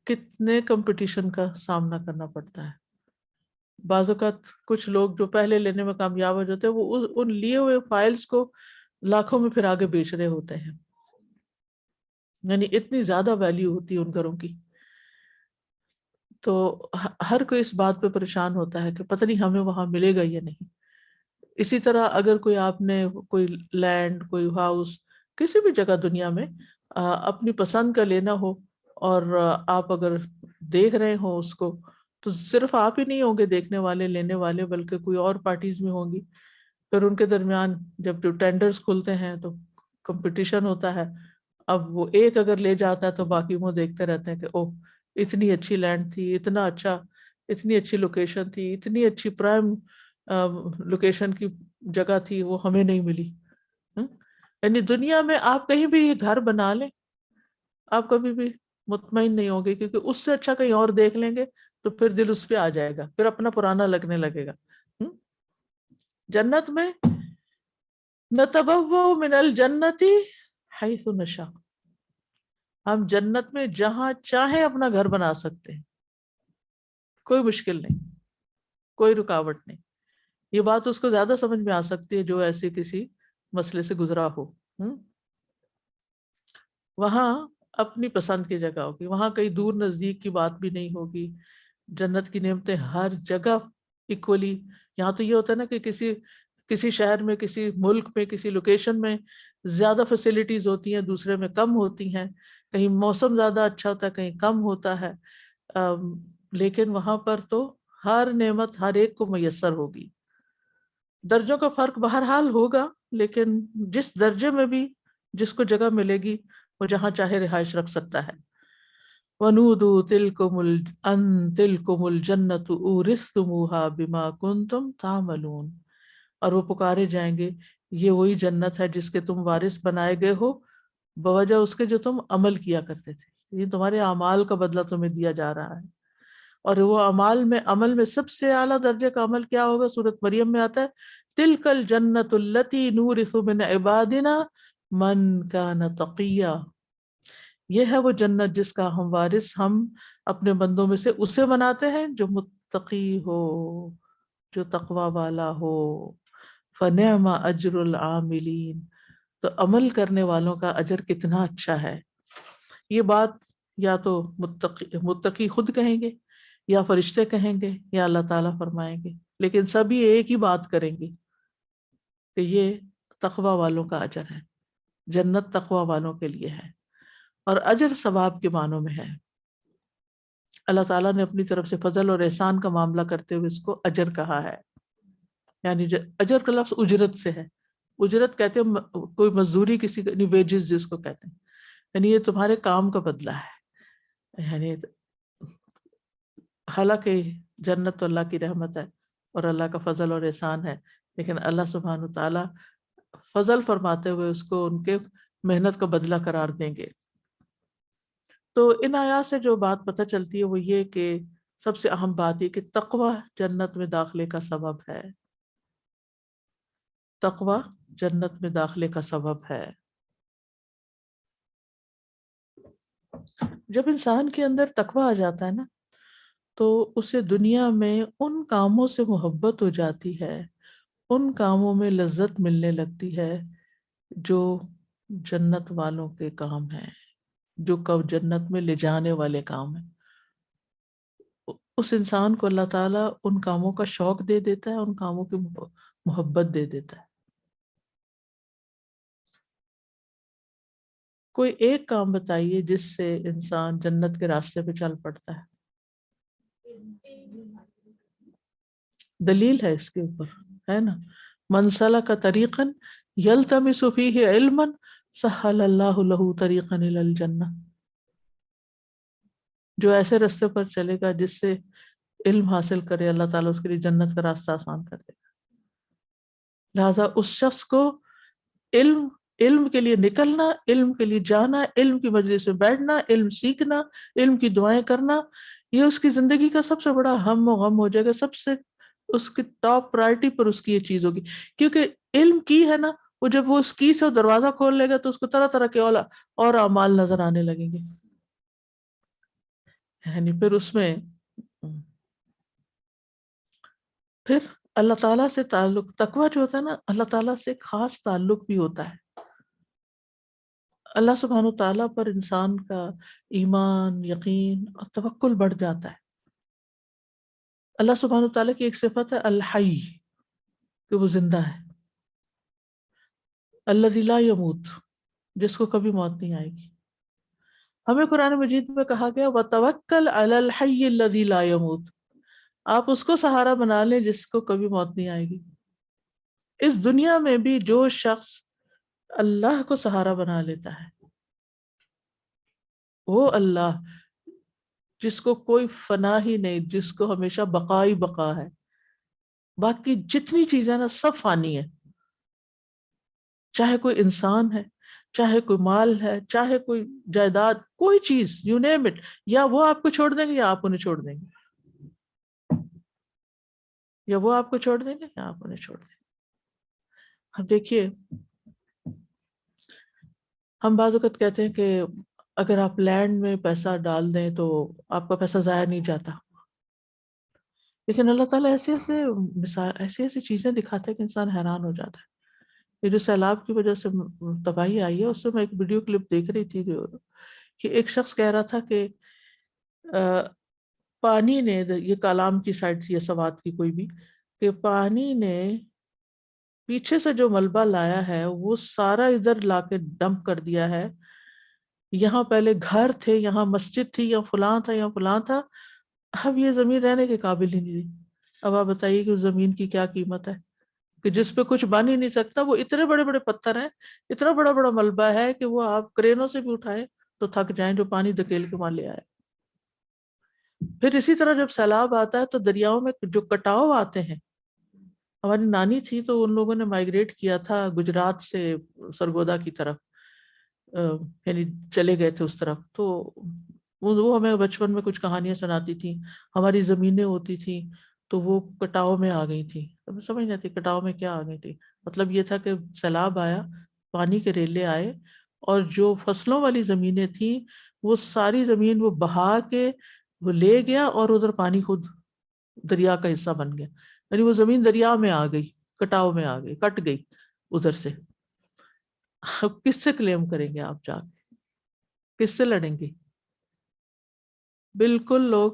کتنے کمپٹیشن کا سامنا کرنا پڑتا ہے۔ بعض اوقات کچھ لوگ جو پہلے لینے میں کامیاب ہو جاتے ہیں وہ ان لیے ہوئے فائلز کو لاکھوں میں پھر آگے بیچ رہے ہوتے ہیں، یعنی اتنی زیادہ ویلیو ہوتی ہے ان گھروں کی۔ تو ہر کوئی اس بات پہ پریشان ہوتا ہے کہ پتہ نہیں ہمیں وہاں ملے گا یا نہیں۔ اسی طرح اگر کوئی آپ نے کوئی لینڈ، کوئی ہاؤس کسی بھی جگہ دنیا میں اپنی پسند کا لینا ہو، اور آپ اگر دیکھ رہے ہوں اس کو، تو صرف آپ ہی نہیں ہوں گے دیکھنے والے، لینے والے، بلکہ کوئی اور پارٹیز بھی ہوں گی۔ پھر ان کے درمیان جب جو ٹینڈرز کھلتے ہیں تو کمپٹیشن ہوتا ہے۔ اب وہ ایک اگر لے جاتا ہے تو باقی وہ دیکھتے رہتے ہیں کہ اوہ اتنی اچھی لینڈ تھی، اتنا اچھا، اتنی اچھی لوکیشن تھی، اتنی اچھی پرائم لوکیشن کی جگہ تھی، وہ ہمیں نہیں ملی۔ یعنی دنیا میں آپ کہیں بھی یہ گھر بنا لیں، آپ کبھی بھی مطمئن نہیں ہوں گے، کیونکہ اس سے اچھا کہیں اور دیکھ لیں گے تو پھر دل اس پہ آ جائے گا، پھر اپنا پرانا لگنے لگے گا۔ جنت میں نتبوأ من الجنت حیث نشاء، ہم جنت میں جہاں چاہیں اپنا گھر بنا سکتے ہیں، کوئی مشکل نہیں، کوئی رکاوٹ نہیں۔ یہ بات اس کو زیادہ سمجھ میں آ سکتی ہے جو ایسے کسی مسئلے سے گزرا ہو۔ وہاں اپنی پسند کی جگہ ہوگی، وہاں کہیں دور نزدیک کی بات بھی نہیں ہوگی۔ جنت کی نعمتیں ہر جگہ ایکولی، یہاں تو یہ ہوتا ہے نا کہ کسی شہر میں، کسی ملک میں، کسی لوکیشن میں زیادہ فیسلٹیز ہوتی ہیں، دوسرے میں کم ہوتی ہیں، کہیں موسم زیادہ اچھا ہوتا ہے، کہیں کم ہوتا ہے، لیکن وہاں پر تو ہر نعمت ہر ایک کو میسر ہوگی۔ درجوں کا فرق بہرحال ہوگا، لیکن جس درجے میں بھی جس کو جگہ ملے گی وہ جہاں چاہے رہائش رکھ سکتا ہے۔ وَنُودُوا أَن تِلْكُمُ الْجَنَّةُ أُورِثْتُمُوهَا بِمَا كُنْتُمْ تَعْمَلُونَ، اور وہ پکارے جائیں گے یہ وہی جنت ہے جس کے تم وارث بنائے گئے ہو بوجہ اس کے جو تم عمل کیا کرتے تھے۔ یہ تمہارے اعمال کا بدلہ تمہیں دیا جا رہا ہے۔ اور وہ عمل میں سب سے اعلیٰ درجے کا عمل کیا ہوگا؟ سورۃ مریم میں آتا ہے تِلْكَ الْجَنَّةُ الَّتِي نُورِثُ مِنْ عِبَادِنَا مَنْ كَانَ تَقِيًّا، یہ ہے وہ جنت جس کا ہم وارث ہم اپنے بندوں میں سے اسے بناتے ہیں جو متقی ہو، جو تقوی والا ہو۔ فَنِعْمَ أَجْرُ الْعَامِلِينَ، تو عمل کرنے والوں کا اجر کتنا اچھا ہے۔ یہ بات یا تو متقی خود کہیں گے، یا فرشتے کہیں گے، یا اللہ تعالیٰ فرمائیں گے، لیکن سبھی ایک ہی بات کریں گے کہ یہ تقوی والوں کا اجر ہے، جنت تقوی والوں کے لیے ہے، اور اجر ثواب کے معنوں میں ہے۔ اللہ تعالیٰ نے اپنی طرف سے فضل اور احسان کا معاملہ کرتے ہوئے اس کو اجر کہا ہے، یعنی اجر کا لفظ اجرت سے ہے۔ اجرت کہتے ہیں کوئی مزدوری، کسی یعنی ویجز جس کو کہتے ہیں، یعنی یہ تمہارے کام کا بدلہ ہے۔ یعنی حالانکہ جنت تو اللہ کی رحمت ہے اور اللہ کا فضل اور احسان ہے، لیکن اللہ سبحانہ وتعالیٰ فضل فرماتے ہوئے اس کو ان کے محنت کا بدلہ قرار دیں گے۔ تو ان آیات سے جو بات پتہ چلتی ہے وہ یہ کہ سب سے اہم بات یہ کہ تقوی جنت میں داخلے کا سبب ہے، تقوی جنت میں داخلے کا سبب ہے۔ جب انسان کے اندر تقوی آ جاتا ہے نا تو اسے دنیا میں ان کاموں سے محبت ہو جاتی ہے، ان کاموں میں لذت ملنے لگتی ہے جو جنت والوں کے کام ہیں، جو کب جنت میں لے جانے والے کام ہیں۔ اس انسان کو اللہ تعالیٰ ان کاموں کا شوق دے دیتا ہے، ان کاموں کی محبت دے دیتا ہے۔ کوئی ایک کام بتائیے جس سے انسان جنت کے راستے پہ چل پڑتا ہے، دلیل ہے اس کے اوپر، ہے نا؟ من سلک طریقا یلتمس فیہ علما سہل اللہ لہ طریقا الی الجنہ، جو ایسے راستے پر چلے گا جس سے علم حاصل کرے اللہ تعالیٰ اس کے لیے جنت کا راستہ آسان کر دے گا۔ لہٰذا اس شخص کو علم علم کے لیے نکلنا، علم کے لیے جانا، علم کی مجلس میں بیٹھنا، علم سیکھنا، علم کی دعائیں کرنا، یہ اس کی زندگی کا سب سے بڑا ہم و غم ہو جائے گا، سب سے اس کی ٹاپ پرائرٹی پر اس کی یہ چیز ہوگی. کیونکہ علم کی ہے نا، وہ جب وہ اس کی سے دروازہ کھول لے گا تو اس کو طرح طرح کے اور اعمال نظر آنے لگیں گے. یعنی پھر اس میں پھر اللہ تعالیٰ سے تعلق، تقویٰ جو ہوتا ہے نا، اللہ تعالیٰ سے خاص تعلق بھی ہوتا ہے. اللہ سبحانہ تعالیٰ پر انسان کا ایمان، یقین اور توکل بڑھ جاتا ہے. اللہ سبحانہ تعالیٰ کی ایک صفت ہے الحی، کہ وہ زندہ ہے. الذی لا یموت، جس کو کبھی موت نہیں آئے گی. ہمیں قرآن مجید میں کہا گیا وَتَوَكَّلْ عَلَى الْحَيِّ الَّذِي لَا يَمُوتُ، آپ اس کو سہارا بنا لیں جس کو کبھی موت نہیں آئے گی. اس دنیا میں بھی جو شخص اللہ کو سہارا بنا لیتا ہے، وہ اللہ جس کو کوئی فنا ہی نہیں، جس کو ہمیشہ بقا ہی بقا ہے. باقی جتنی چیزیں نا سب فانی ہے، چاہے کوئی انسان ہے، چاہے کوئی مال ہے، چاہے کوئی جائیداد، کوئی چیز، یو نیم اٹ، یا وہ آپ کو چھوڑ دیں گے یا آپ انہیں چھوڑ دیں گے، یا وہ آپ کو چھوڑ دیں گے یا آپ انہیں چھوڑ دیں گے. اب دیکھیے، ہم بعض اوقات کہتے ہیں کہ اگر آپ لینڈ میں پیسہ ڈال دیں تو آپ کا پیسہ ضائع نہیں جاتا، لیکن اللہ تعالیٰ ایسے ایسے مثال، ایسی ایسی چیزیں دکھاتے ہیں کہ انسان حیران ہو جاتا ہے. یہ جو سیلاب کی وجہ سے تباہی آئی ہے، اس سے میں ایک ویڈیو کلپ دیکھ رہی تھی کہ ایک شخص کہہ رہا تھا کہ پانی نے، یہ کالام کی سائڈ تھی یا سوات کی کوئی بھی، کہ پانی نے پیچھے سے جو ملبہ لایا ہے وہ سارا ادھر لا کے ڈمپ کر دیا ہے. یہاں پہلے گھر تھے، یہاں مسجد تھی، یہاں فلاں تھا، یہاں فلاں تھا، اب یہ زمین رہنے کے قابل ہی نہیں رہی. اب آپ بتائیے کہ اس زمین کی کیا قیمت ہے کہ جس پہ کچھ بن ہی نہیں سکتا. وہ اتنے بڑے بڑے پتھر ہیں، اتنا بڑا بڑا ملبہ ہے کہ وہ آپ کرینوں سے بھی اٹھائے تو تھک جائیں، جو پانی دھکیل کے وہاں لے آئے. پھر اسی طرح جب سیلاب آتا ہے تو دریاؤں میں جو کٹاؤ آتے ہیں، ہماری نانی تھی تو ان لوگوں نے مائگریٹ کیا تھا گجرات سے سرگودا کی طرف، یعنی چلے گئے تھے اس طرف. تو وہ ہمیں بچپن میں کچھ کہانیاں سناتی تھیں. ہماری زمینیں ہوتی تھیں تو وہ کٹاؤ میں آ گئی تھی. ہمیں سمجھ نہیں آتی کٹاؤ میں کیا آ گئی تھی. مطلب یہ تھا کہ سیلاب آیا، پانی کے ریلے آئے، اور جو فصلوں والی زمینیں تھیں وہ ساری زمین وہ بہا کے وہ لے گیا، اور ادھر پانی خود دریا کا حصہ بن گیا. یعنی وہ زمین دریا میں آ گئی، کٹاؤ میں آ گئی، کٹ گئی ادھر سے. اب کس سے کلیم کریں گے آپ جا کے؟ کس سے لڑیں گے؟ بالکل لوگ،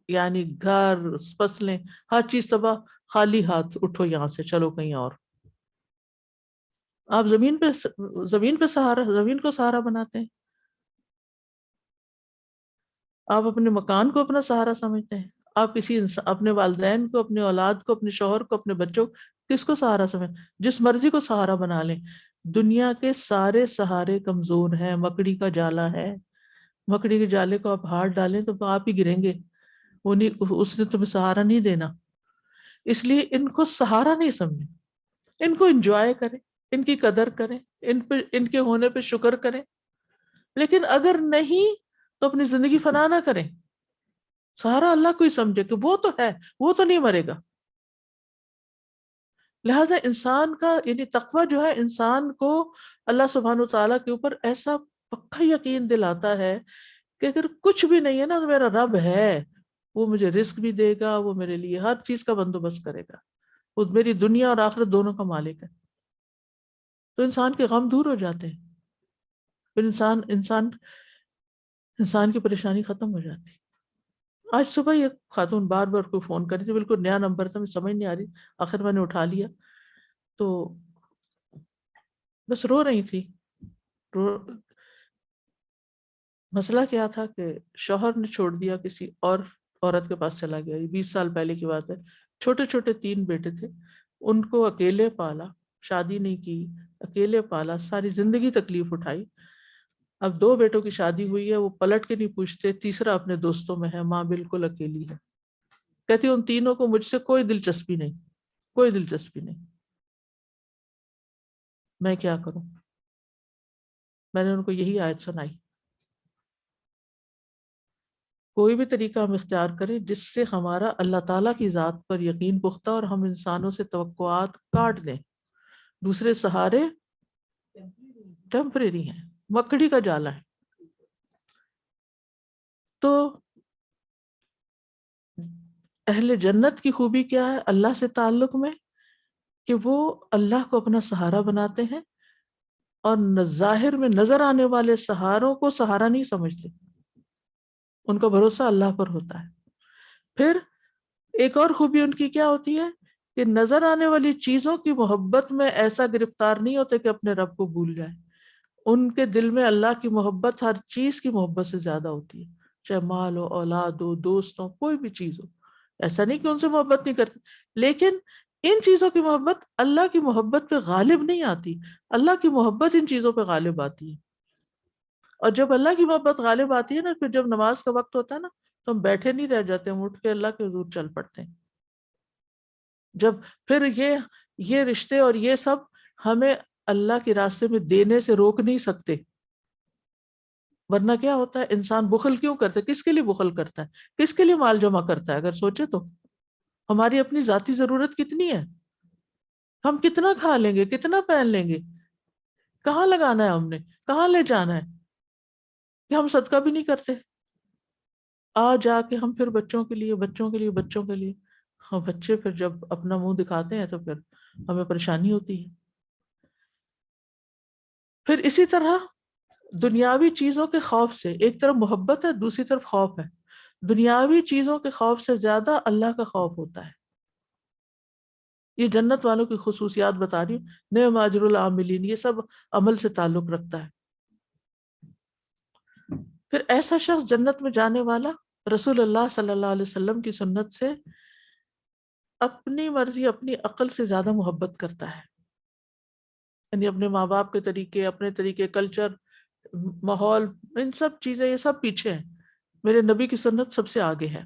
یعنی گھر، فصلیں، ہر چیز تباہ، خالی ہاتھ اٹھو یہاں سے، چلو کہیں اور. آپ زمین پہ سہارا، زمین کو سہارا بناتے ہیں. آپ اپنے مکان کو اپنا سہارا سمجھتے ہیں. آپ کسی اپنے والدین کو، اپنے اولاد کو، اپنے شوہر کو، اپنے بچوں کو، کس کو سہارا سمجھ؟ جس مرضی کو سہارا بنا لیں. دنیا کے سارے سہارے کمزور ہیں. مکڑی کا جالا ہے، مکڑی کے جالے کو آپ ہاتھ ڈالیں تو آپ ہی گریں گے، وہ نہیں، اس نے تمہیں سہارا نہیں دینا. اس لیے ان کو سہارا نہیں سمجھیں، ان کو انجوائے کریں، ان کی قدر کریں، ان کے ہونے پہ شکر کریں. لیکن اگر نہیں تو اپنی زندگی فنا نہ کریں. سہارا اللہ کو ہی سمجھے کہ وہ تو ہے، وہ تو نہیں مرے گا. لہذا انسان کا، یعنی تقویٰ جو ہے انسان کو اللہ سبحانہ تعالیٰ کے اوپر ایسا پکا یقین دلاتا ہے کہ اگر کچھ بھی نہیں ہے نا تو میرا رب ہے، وہ مجھے رزق بھی دے گا، وہ میرے لیے ہر چیز کا بندوبست کرے گا، وہ میری دنیا اور آخرت دونوں کا مالک ہے. تو انسان کے غم دور ہو جاتے ہیں، پھر انسان کی پریشانی ختم ہو جاتی ہے. آج صبح ایک خاتون بار بار کوئی فون کری تھی، بالکل نیا نمبر تھا، مجھے سمجھ نہیں آ رہی، آخر میں نے اٹھا لیا تو بس رو رہی تھی. مسئلہ کیا تھا کہ شوہر نے چھوڑ دیا، کسی اور عورت کے پاس چلا گیا. یہ 20 سال پہلے کی بات ہے. چھوٹے چھوٹے 3 بیٹے تھے، ان کو اکیلے پالا، شادی نہیں کی، اکیلے پالا، ساری زندگی تکلیف اٹھائی. اب 2 بیٹوں کی شادی ہوئی ہے، وہ پلٹ کے نہیں پوچھتے، تیسرا اپنے دوستوں میں ہے، ماں بالکل اکیلی ہے. کہتی ان تینوں کو مجھ سے کوئی دلچسپی نہیں، کوئی دلچسپی نہیں، میں کیا کروں. میں نے ان کو یہی آیت سنائی. کوئی بھی طریقہ ہم اختیار کریں جس سے ہمارا اللہ تعالیٰ کی ذات پر یقین پختہ اور ہم انسانوں سے توقعات کاٹ دیں. دوسرے سہارے ٹیمپریری ہیں، مکڑی کا جالا ہے. تو اہل جنت کی خوبی کیا ہے اللہ سے تعلق میں؟ کہ وہ اللہ کو اپنا سہارا بناتے ہیں اور ظاہر میں نظر آنے والے سہاروں کو سہارا نہیں سمجھتے، ان کا بھروسہ اللہ پر ہوتا ہے. پھر ایک اور خوبی ان کی کیا ہوتی ہے کہ نظر آنے والی چیزوں کی محبت میں ایسا گرفتار نہیں ہوتے کہ اپنے رب کو بھول جائے. ان کے دل میں اللہ کی محبت ہر چیز کی محبت سے زیادہ ہوتی ہے، چاہے مال ہو، اولاد ہو، دوست ہو، کوئی بھی چیز ہو. ایسا نہیں کہ ان سے محبت نہیں کرتے، لیکن ان چیزوں کی محبت اللہ کی محبت پہ غالب نہیں آتی. اللہ کی محبت ان چیزوں پہ غالب آتی ہے. اور جب اللہ کی محبت غالب آتی ہے نا، پھر جب نماز کا وقت ہوتا ہے نا تو ہم بیٹھے نہیں رہ جاتے، ہم اٹھ کے اللہ کے حضور چل پڑتے ہیں. جب پھر یہ رشتے اور یہ سب ہمیں اللہ کے راستے میں دینے سے روک نہیں سکتے. ورنہ کیا ہوتا ہے، انسان بخل کیوں کرتا ہے؟ کس کے لیے بخل کرتا ہے؟ کس کے لیے مال جمع کرتا ہے؟ اگر سوچے تو ہماری اپنی ذاتی ضرورت کتنی ہے؟ ہم کتنا کھا لیں گے، کتنا پہن لیں گے، کہاں لگانا ہے ہم نے، کہاں لے جانا ہے، کہ ہم صدقہ بھی نہیں کرتے. جا کے ہم پھر بچوں کے لیے بچوں کے لیے بچوں کے لیے، ہاں بچے پھر جب اپنا منہ دکھاتے ہیں تو پھر ہمیں پریشانی ہوتی ہے. پھر اسی طرح دنیاوی چیزوں کے خوف سے، ایک طرف محبت ہے، دوسری طرف خوف ہے. دنیاوی چیزوں کے خوف سے زیادہ اللہ کا خوف ہوتا ہے. یہ جنت والوں کی خصوصیات بتا رہی ہوں. نعم اجر العاملین، یہ سب عمل سے تعلق رکھتا ہے. پھر ایسا شخص جنت میں جانے والا رسول اللہ صلی اللہ علیہ وسلم کی سنت سے اپنی مرضی، اپنی عقل سے زیادہ محبت کرتا ہے. یعنی اپنے ماں باپ کے طریقے، اپنے طریقے، کلچر، ماحول، ان سب چیزیں یہ سب پیچھے ہیں. میرے نبی کی سنت سب سے آگے ہے.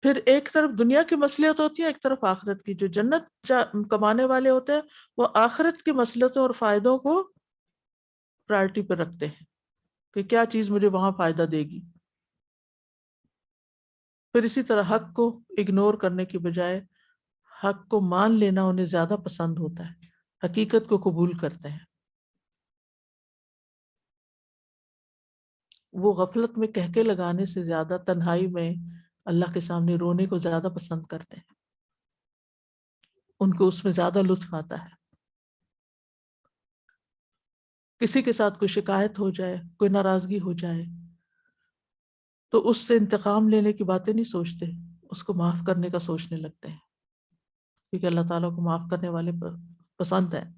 پھر ایک طرف دنیا کی مصلحت ہوتی ہے، ایک طرف آخرت کی. جو جنت کمانے والے ہوتے ہیں وہ آخرت کی مصلحتوں اور فائدوں کو پرائرٹی پر رکھتے ہیں کہ کیا چیز مجھے وہاں فائدہ دے گی. پھر اسی طرح حق کو اگنور کرنے کی بجائے حق کو مان لینا انہیں زیادہ پسند ہوتا ہے، حقیقت کو قبول کرتے ہیں. وہ غفلت میں کہکے لگانے سے زیادہ تنہائی میں اللہ کے سامنے رونے کو زیادہ پسند کرتے ہیں. ان کو اس میں زیادہ لطف آتا ہے. کسی کے ساتھ کوئی شکایت ہو جائے، کوئی ناراضگی ہو جائے تو اس سے انتقام لینے کی باتیں نہیں سوچتے، اس کو معاف کرنے کا سوچنے لگتے ہیں، کیونکہ اللہ تعالیٰ کو معاف کرنے والے پسند ہیں.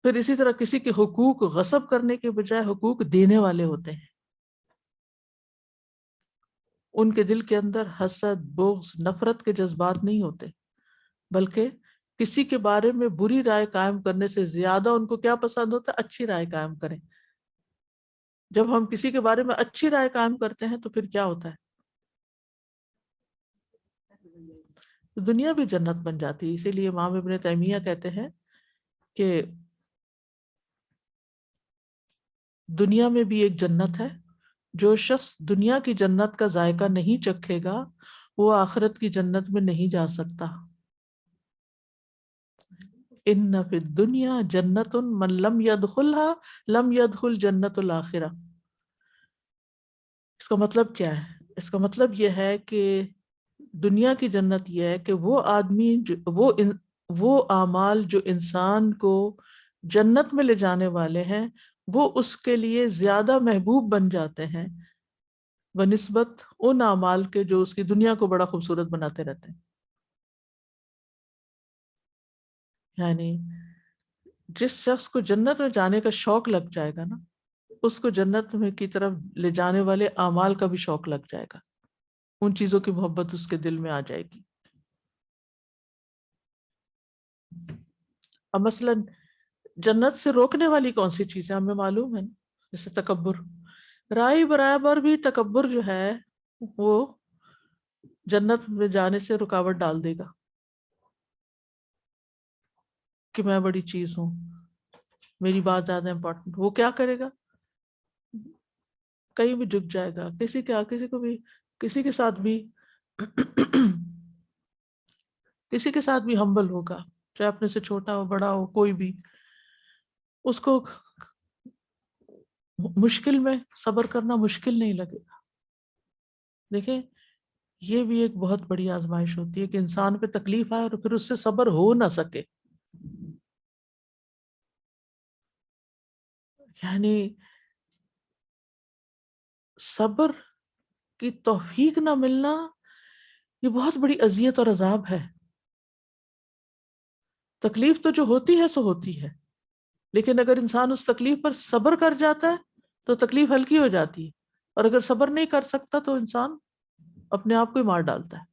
پھر اسی طرح کسی کے حقوق غصب کرنے کے بجائے حقوق دینے والے ہوتے ہیں. ان کے دل کے اندر حسد، بغض، نفرت کے جذبات نہیں ہوتے، بلکہ کسی کے بارے میں بری رائے قائم کرنے سے زیادہ ان کو کیا پسند ہوتا ہے؟ اچھی رائے قائم کریں. جب ہم کسی کے بارے میں اچھی رائے قائم کرتے ہیں تو پھر کیا ہوتا ہے؟ دنیا بھی جنت بن جاتی ہے. اسی لیے امام ابن تیمیہ کہتے ہیں کہ دنیا میں بھی ایک جنت ہے. جو شخص دنیا کی جنت کا ذائقہ نہیں چکھے گا وہ آخرت کی جنت میں نہیں جا سکتا. ان فی الدنیا جنت من لم يدخلها لم يدخل جنت الآخرہ. اس کا مطلب کیا ہے؟ اس کا مطلب یہ ہے کہ دنیا کی جنت یہ ہے کہ وہ آدمی وہ اعمال جو انسان کو جنت میں لے جانے والے ہیں وہ اس کے لیے زیادہ محبوب بن جاتے ہیں بنسبت ان اعمال کے جو اس کی دنیا کو بڑا خوبصورت بناتے رہتے ہیں. یعنی جس شخص کو جنت میں جانے کا شوق لگ جائے گا نا، اس کو جنت میں کی طرف لے جانے والے اعمال کا بھی شوق لگ جائے گا، ان چیزوں کی محبت اس کے دل میں آ جائے گی. اب مثلا جنت سے روکنے والی کون سی چیزیں ہمیں معلوم ہے نا؟ جیسے تکبر. رائی برابر بھی تکبر جو ہے وہ جنت میں جانے سے رکاوٹ ڈال دے گا کہ میں بڑی چیز ہوں. میری بات زیادہ امپورٹنٹ، وہ کیا کرے گا؟ کہیں بھی جھک جائے گا، کسی کو بھی، کسی کے ساتھ بھی کسی کے ساتھ بھی ہمبل ہوگا، چاہے اپنے سے چھوٹا ہو بڑا ہو کوئی بھی، اس کو مشکل میں صبر کرنا مشکل نہیں لگے گا۔ دیکھیں یہ بھی ایک بہت بڑی آزمائش ہوتی ہے کہ انسان پہ تکلیف آئے اور پھر اس سے صبر ہو نہ سکے، یعنی صبر کی توفیق نہ ملنا یہ بہت بڑی اذیت اور عذاب ہے۔ تکلیف تو جو ہوتی ہے سو ہوتی ہے، لیکن اگر انسان اس تکلیف پر صبر کر جاتا ہے تو تکلیف ہلکی ہو جاتی ہے، اور اگر صبر نہیں کر سکتا تو انسان اپنے آپ کو ہی مار ڈالتا ہے۔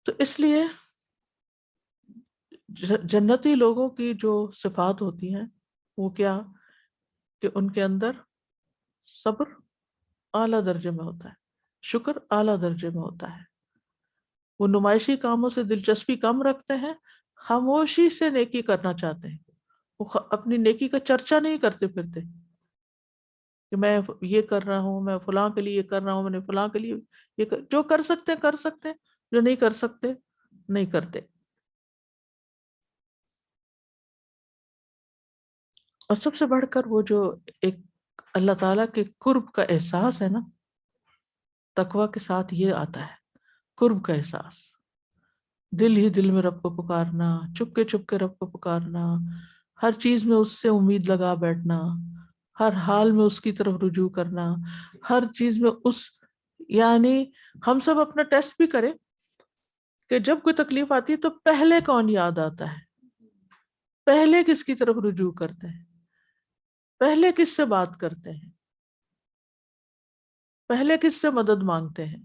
تو اس لیے جنتی لوگوں کی جو صفات ہوتی ہیں وہ کیا، کہ ان کے اندر صبر اعلیٰ درجے میں ہوتا ہے، شکر اعلیٰ درجے میں ہوتا ہے، وہ نمائشی کاموں سے دلچسپی کم رکھتے ہیں، خاموشی سے نیکی کرنا چاہتے ہیں، وہ اپنی نیکی کا چرچا نہیں کرتے پھرتے کہ میں یہ کر رہا ہوں، میں فلاں کے لیے یہ کر رہا ہوں، میں نے فلاں کے لیے جو کر سکتے ہیں کر سکتے ہیں، جو نہیں کر سکتے نہیں کرتے۔ اور سب سے بڑھ کر وہ جو ایک اللہ تعالیٰ کے قرب کا احساس ہے نا، تقویٰ کے ساتھ یہ آتا ہے قرب کا احساس، دل ہی دل میں رب کو پکارنا، چپ کے رب کو پکارنا، ہر چیز میں اس سے امید لگا بیٹھنا، ہر حال میں اس کی طرف رجوع کرنا، ہر چیز میں یعنی ہم سب اپنا ٹیسٹ بھی کریں کہ جب کوئی تکلیف آتی ہے تو پہلے کون یاد آتا ہے، پہلے کس کی طرف رجوع کرتے ہیں، پہلے کس سے بات کرتے ہیں، پہلے کس سے مدد مانگتے ہیں۔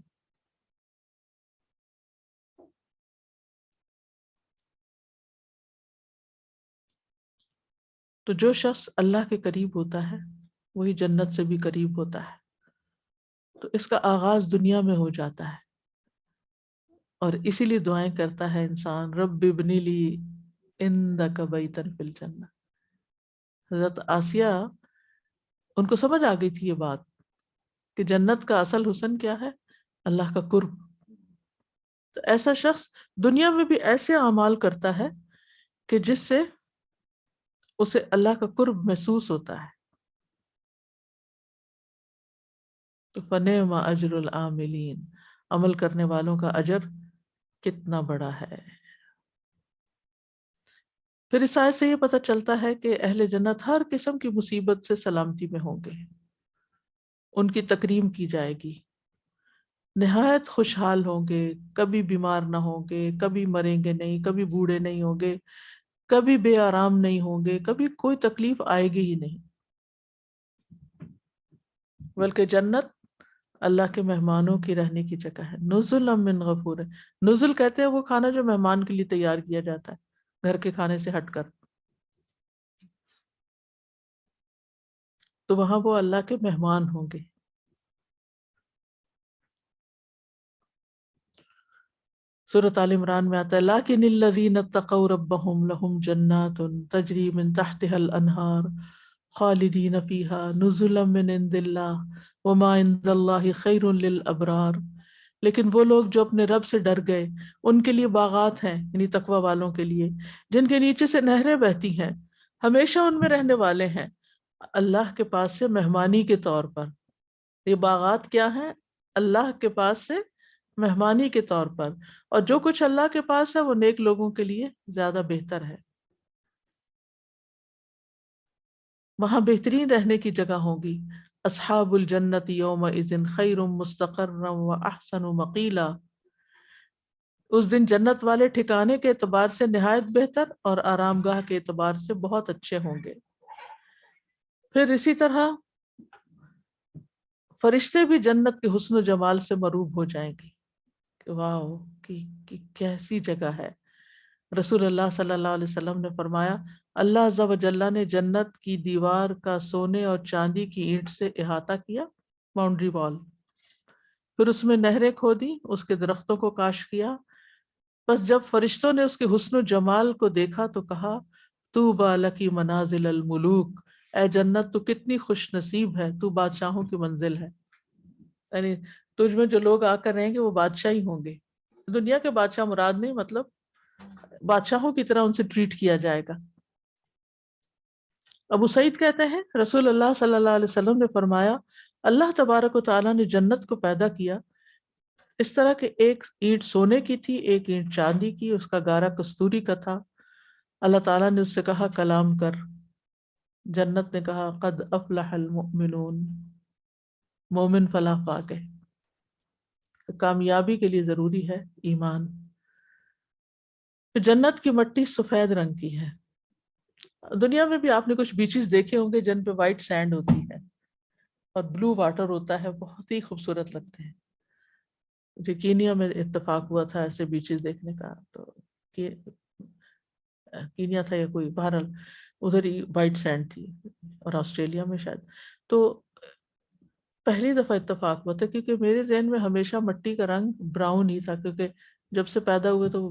تو جو شخص اللہ کے قریب ہوتا ہے وہی جنت سے بھی قریب ہوتا ہے، تو اس کا آغاز دنیا میں ہو جاتا ہے، اور اسی لیے دعائیں کرتا ہے انسان، رب ابنی لی عندک بیتا فی الجنہ۔ حضرت آسیہ ان کو سمجھ آ گئی تھی یہ بات کہ جنت کا اصل حسن کیا ہے، اللہ کا قرب۔ تو ایسا شخص دنیا میں بھی ایسے اعمال کرتا ہے کہ جس سے اسے اللہ کا قرب محسوس ہوتا ہے۔ تو فنعم اجر العاملین، عمل کرنے والوں کا اجر کتنا بڑا ہے۔ پھر اس آیت سے یہ پتہ چلتا ہے کہ اہل جنت ہر قسم کی مصیبت سے سلامتی میں ہوں گے، ان کی تکریم کی جائے گی، نہایت خوشحال ہوں گے، کبھی بیمار نہ ہوں گے، کبھی مریں گے نہیں، کبھی بوڑھے نہیں ہوں گے، کبھی بے آرام نہیں ہوں گے، کبھی کوئی تکلیف آئے گی ہی نہیں، بلکہ جنت اللہ کے مہمانوں کی رہنے کی جگہ ہے۔ نزلا من غفور، نزل کہتے ہیں وہ کھانا جو مہمان کے لیے تیار کیا جاتا ہے گھر کے کھانے سے ہٹ کر، تو وہاں وہ اللہ کے مہمان ہوں گے۔ سورۃ آل عمران میں آتا ہے لیکن الذین اتقوا ربهم لهم جنات تجری من تحتها الانہار خالدین فیہا نزلا من عند اللہ وما عند اللہ خیر للابرار۔ لیکن وہ لوگ جو اپنے رب سے ڈر گئے ان کے لیے باغات ہیں، یعنی تقوی والوں کے لیے، جن کے نیچے سے نہریں بہتی ہیں، ہمیشہ ان میں رہنے والے ہیں اللہ کے پاس سے مہمانی کے طور پر۔ یہ باغات کیا ہیں؟ اللہ کے پاس سے مہمانی کے طور پر، اور جو کچھ اللہ کے پاس ہے وہ نیک لوگوں کے لیے زیادہ بہتر ہے۔ وہاں بہترین رہنے کی جگہ ہوگی۔ اصحاب الجنت یومئذ خیر مستقرا واحسن مقیلا، اس دن جنت والے ٹھکانے کے اعتبار سے نہایت بہتر اور آرام گاہ کے اعتبار سے بہت اچھے ہوں گے۔ پھر اسی طرح فرشتے بھی جنت کے حسن و جمال سے مروب ہو جائیں گے کہ واو کی کیسی جگہ ہے۔ رسول اللہ صلی اللہ علیہ وسلم نے فرمایا اللہ عز و جل نے جنت کی دیوار کا سونے اور چاندی کی اینٹ سے احاطہ کیا، باؤنڈری وال، پھر اس میں نہریں کھودی، اس کے درختوں کو کاشت کیا، بس جب فرشتوں نے اس کے حسن و جمال کو دیکھا تو کہا طوبی لکی منازل الملوک، اے جنت تو کتنی خوش نصیب ہے، تو بادشاہوں کی منزل ہے، یعنی تجھ میں جو لوگ آ کر رہیں گے وہ بادشاہ ہی ہوں گے. دنیا کے بادشاہ مراد نہیں، مطلب بادشاہوں کی طرح ان سے ٹریٹ کیا جائے گا. ابو سعید کہتے ہیں رسول اللہ صلی اللہ علیہ وسلم نے فرمایا اللہ تبارک و تعالیٰ نے جنت کو پیدا کیا اس طرح کہ ایک اینٹ سونے کی تھی، ایک اینٹ چاندی کی، اس کا گارا کستوری کا تھا. اللہ تعالیٰ نے اس سے کہا کلام کر. جنت نے کہا قد افلح المؤمنون، مومن فلاح پا گئے. کامیابی کے لیے ضروری ہے ایمان. جنت کی مٹی سفید رنگ کی ہے. دنیا میں بھی آپ نے کچھ بیچز دیکھے ہوں گے جن پہ وائٹ سینڈ ہوتی ہے اور بلو واٹر ہوتا ہے، بہت ہی خوبصورت لگتے ہیں. مجھے کینیا میں اتفاق ہوا تھا ایسے بیچز دیکھنے کا، تو کینیا تھا یا کوئی، بہرحال ادھر ہی وائٹ سینڈ تھی، اور آسٹریلیا میں شاید. تو پہلی دفعہ اتفاق ہوا تھا کیونکہ میرے ذہن میں ہمیشہ مٹی کا رنگ براؤن ہی تھا، کیونکہ جب سے پیدا ہوئے تو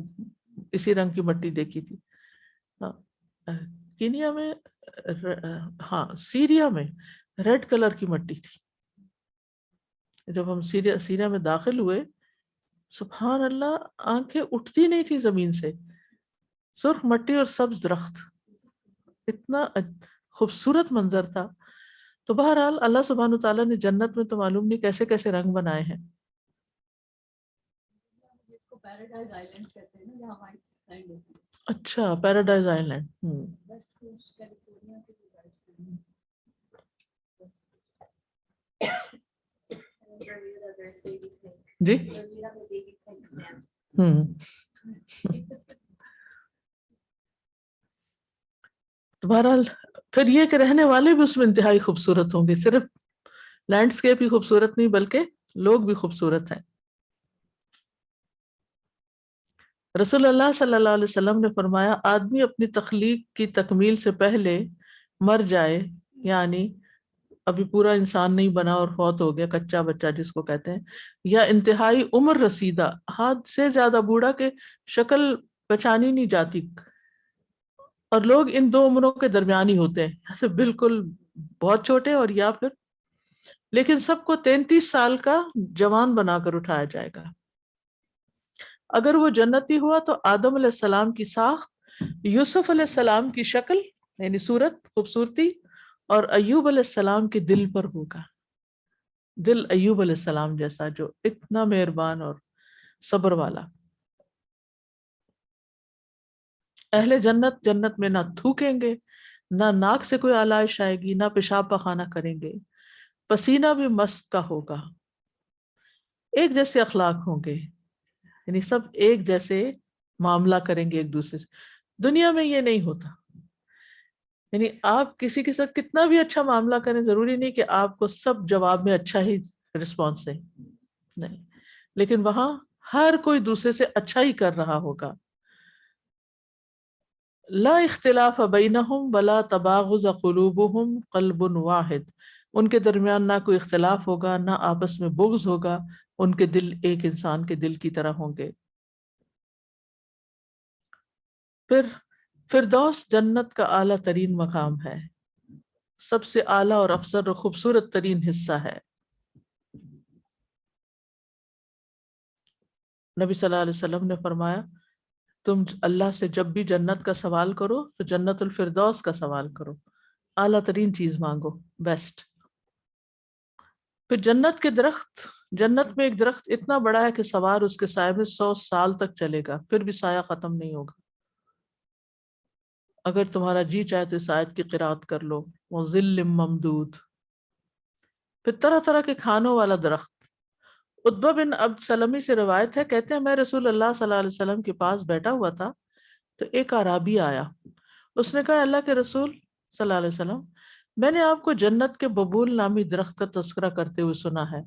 اسی رنگ کی مٹی دیکھی تھی. کینیا میں، ہاں سیریا میں ریڈ کلر کی مٹی تھی. جب ہم سیریا میں داخل ہوئے، سبحان اللہ آنکھیں اٹھتی نہیں تھی زمین سے. سرخ مٹی اور سبز درخت، اتنا خوبصورت منظر تھا. تو بہرحال اللہ سبحانہ تعالیٰ نے جنت میں تو معلوم نہیں کیسے کیسے رنگ بنائے ہیں. اچھا پیراڈائز آئی لینڈ. جی بہرحال پھر یہ کہ رہنے والے بھی اس میں انتہائی خوبصورت ہوں گے. صرف لینڈسکیپ ہی خوبصورت نہیں بلکہ لوگ بھی خوبصورت ہیں. رسول اللہ صلی اللہ علیہ وسلم نے فرمایا آدمی اپنی تخلیق کی تکمیل سے پہلے مر جائے، یعنی ابھی پورا انسان نہیں بنا اور فوت ہو گیا، کچا بچہ جس کو کہتے ہیں، یا انتہائی عمر رسیدہ، حد سے زیادہ بوڑھا کہ شکل پہچانی نہیں جاتی. اور لوگ ان دو عمروں کے درمیان ہی ہوتے ہیں، جیسے بالکل بہت چھوٹے اور یا پھر، لیکن سب کو 33 سال کا جوان بنا کر اٹھایا جائے گا. اگر وہ جنتی ہوا تو آدم علیہ السلام کی ساخت، یوسف علیہ السلام کی شکل یعنی صورت خوبصورتی، اور ایوب علیہ السلام کے دل پر ہوگا. دل ایوب علیہ السلام جیسا جو اتنا مہربان اور صبر والا. اہل جنت جنت میں نہ تھوکیں گے، نہ ناک سے کوئی آلائش آئے گی، نہ پیشاب پخانہ کریں گے، پسینہ بھی مسک کا ہوگا. ایک جیسے اخلاق ہوں گے، یعنی سب ایک جیسے معاملہ کریں گے ایک دوسرے سے. دنیا میں یہ نہیں ہوتا، یعنی آپ کسی کے ساتھ کتنا بھی اچھا معاملہ کریں، ضروری نہیں کہ آپ کو سب جواب میں اچھا ہی رسپانس دیں، نہیں، لیکن وہاں ہر کوئی دوسرے سے اچھا ہی کر رہا ہوگا. لا اختلاف بینہم ولا تباغض قلوبہم قلب واحد، ان کے درمیان نہ کوئی اختلاف ہوگا، نہ آپس میں بغض ہوگا، ان کے دل ایک انسان کے دل کی طرح ہوں گے. پھر فردوس جنت کا اعلیٰ ترین مقام ہے، سب سے اعلیٰ اور افضل اور خوبصورت ترین حصہ ہے. نبی صلی اللہ علیہ وسلم نے فرمایا تم اللہ سے جب بھی جنت کا سوال کرو تو جنت الفردوس کا سوال کرو، اعلیٰ ترین چیز مانگو، بیسٹ. پھر جنت کے درخت، جنت میں ایک درخت اتنا بڑا ہے کہ سوار اس کے سائے میں 100 سال تک چلے گا، پھر بھی سایہ ختم نہیں ہوگا. اگر تمہارا جی چاہے تو اس آیت کی قرات کر لو، وَظِلٍّ ممدود. پھر طرح طرح کے کھانوں والا درخت. عتبہ بن عبد سلمی سے روایت ہے، کہتے ہیں میں رسول اللہ صلی اللہ علیہ وسلم کے پاس بیٹھا ہوا تھا تو ایک اعرابی آیا. اس نے کہا اللہ کے رسول صلی اللہ علیہ وسلم، میں نے آپ کو جنت کے ببول نامی درخت کا تذکرہ کرتے ہوئے سنا ہے،